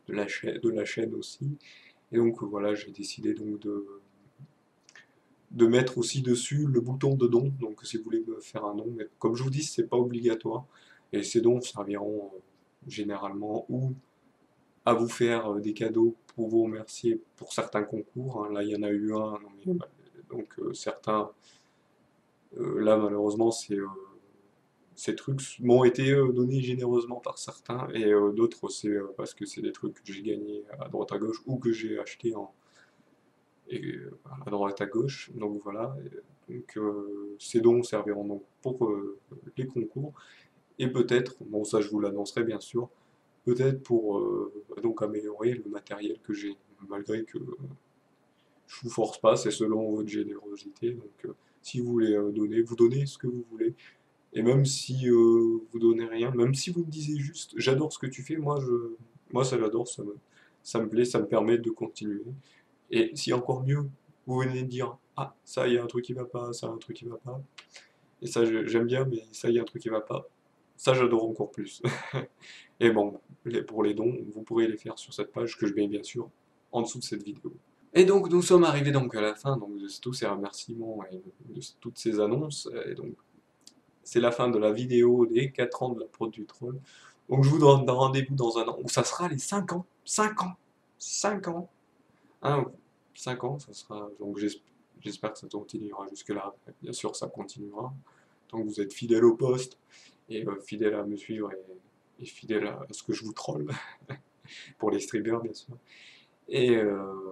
de la chaîne aussi. Et donc voilà, j'ai décidé donc de mettre aussi dessus le bouton de don. Donc si vous voulez me faire un don, mais comme je vous dis, c'est pas obligatoire. Et ces dons serviront généralement ou à vous faire des cadeaux pour vous remercier pour certains concours, hein. Là, il y en a eu un, donc certains, là malheureusement, ces trucs m'ont été donnés généreusement par certains, et d'autres, c'est parce que c'est des trucs que j'ai gagnés à droite à gauche ou que j'ai acheté à droite à gauche. Donc voilà. Donc, ces dons serviront donc pour les concours, et peut-être, bon ça je vous l'annoncerai bien sûr, peut-être pour donc améliorer le matériel que j'ai, malgré que je vous force pas, c'est selon votre générosité. Donc si vous voulez donner, vous donnez ce que vous voulez. Et même si vous donnez rien, même si vous me disiez juste j'adore ce que tu fais, moi ça j'adore, ça me plaît, ça me permet de continuer. Et si encore mieux, vous venez de dire ah ça il y a un truc qui va pas, ça il y a un truc qui va pas. Et ça j'aime bien, mais ça il y a un truc qui va pas. Ça j'adore encore plus. Et bon, pour les dons, vous pourrez les faire sur cette page que je mets bien sûr en dessous de cette vidéo. Et donc nous sommes arrivés donc à la fin donc, de tous ces remerciements et de toutes ces annonces. Et donc c'est la fin de la vidéo des 4 ans de la prod du troll. Donc je vous donne un rendez-vous dans un an où ça sera les 5 ans. 5 ans 5 ans, hein, 5 ans, ça sera. Donc j'espère que ça continuera jusque-là. Bien sûr, ça continuera. Tant que vous êtes fidèle au poste et fidèle à me suivre et fidèle à ce que je vous troll. Pour les streamers, bien sûr. Et, euh,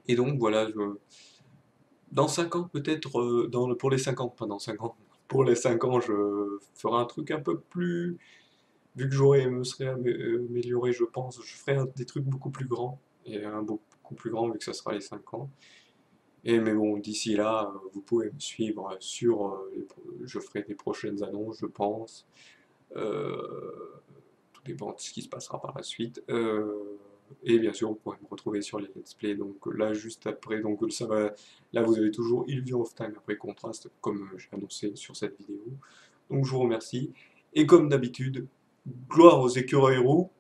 et donc voilà, dans 5 ans peut-être, pour les 5 ans, pas dans 5 ans, pour les 5 ans, je ferai un truc un peu plus. Vu que me serais amélioré, je pense, je ferai des trucs beaucoup plus grands. Et un beaucoup plus grand vu que ça sera les 5 ans. Et mais bon, d'ici là, vous pouvez me suivre je ferai des prochaines annonces, je pense. Euh, Tout dépend de ce qui se passera par la suite. Et bien sûr, vous pourrez me retrouver sur les let's play. Donc là, juste après, donc ça va. Là, vous avez toujours Illusion of Time après Contrast, comme j'ai annoncé sur cette vidéo. Donc je vous remercie. Et comme d'habitude, gloire aux écureuils roux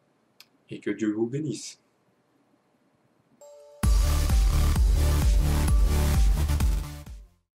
et que Dieu vous bénisse.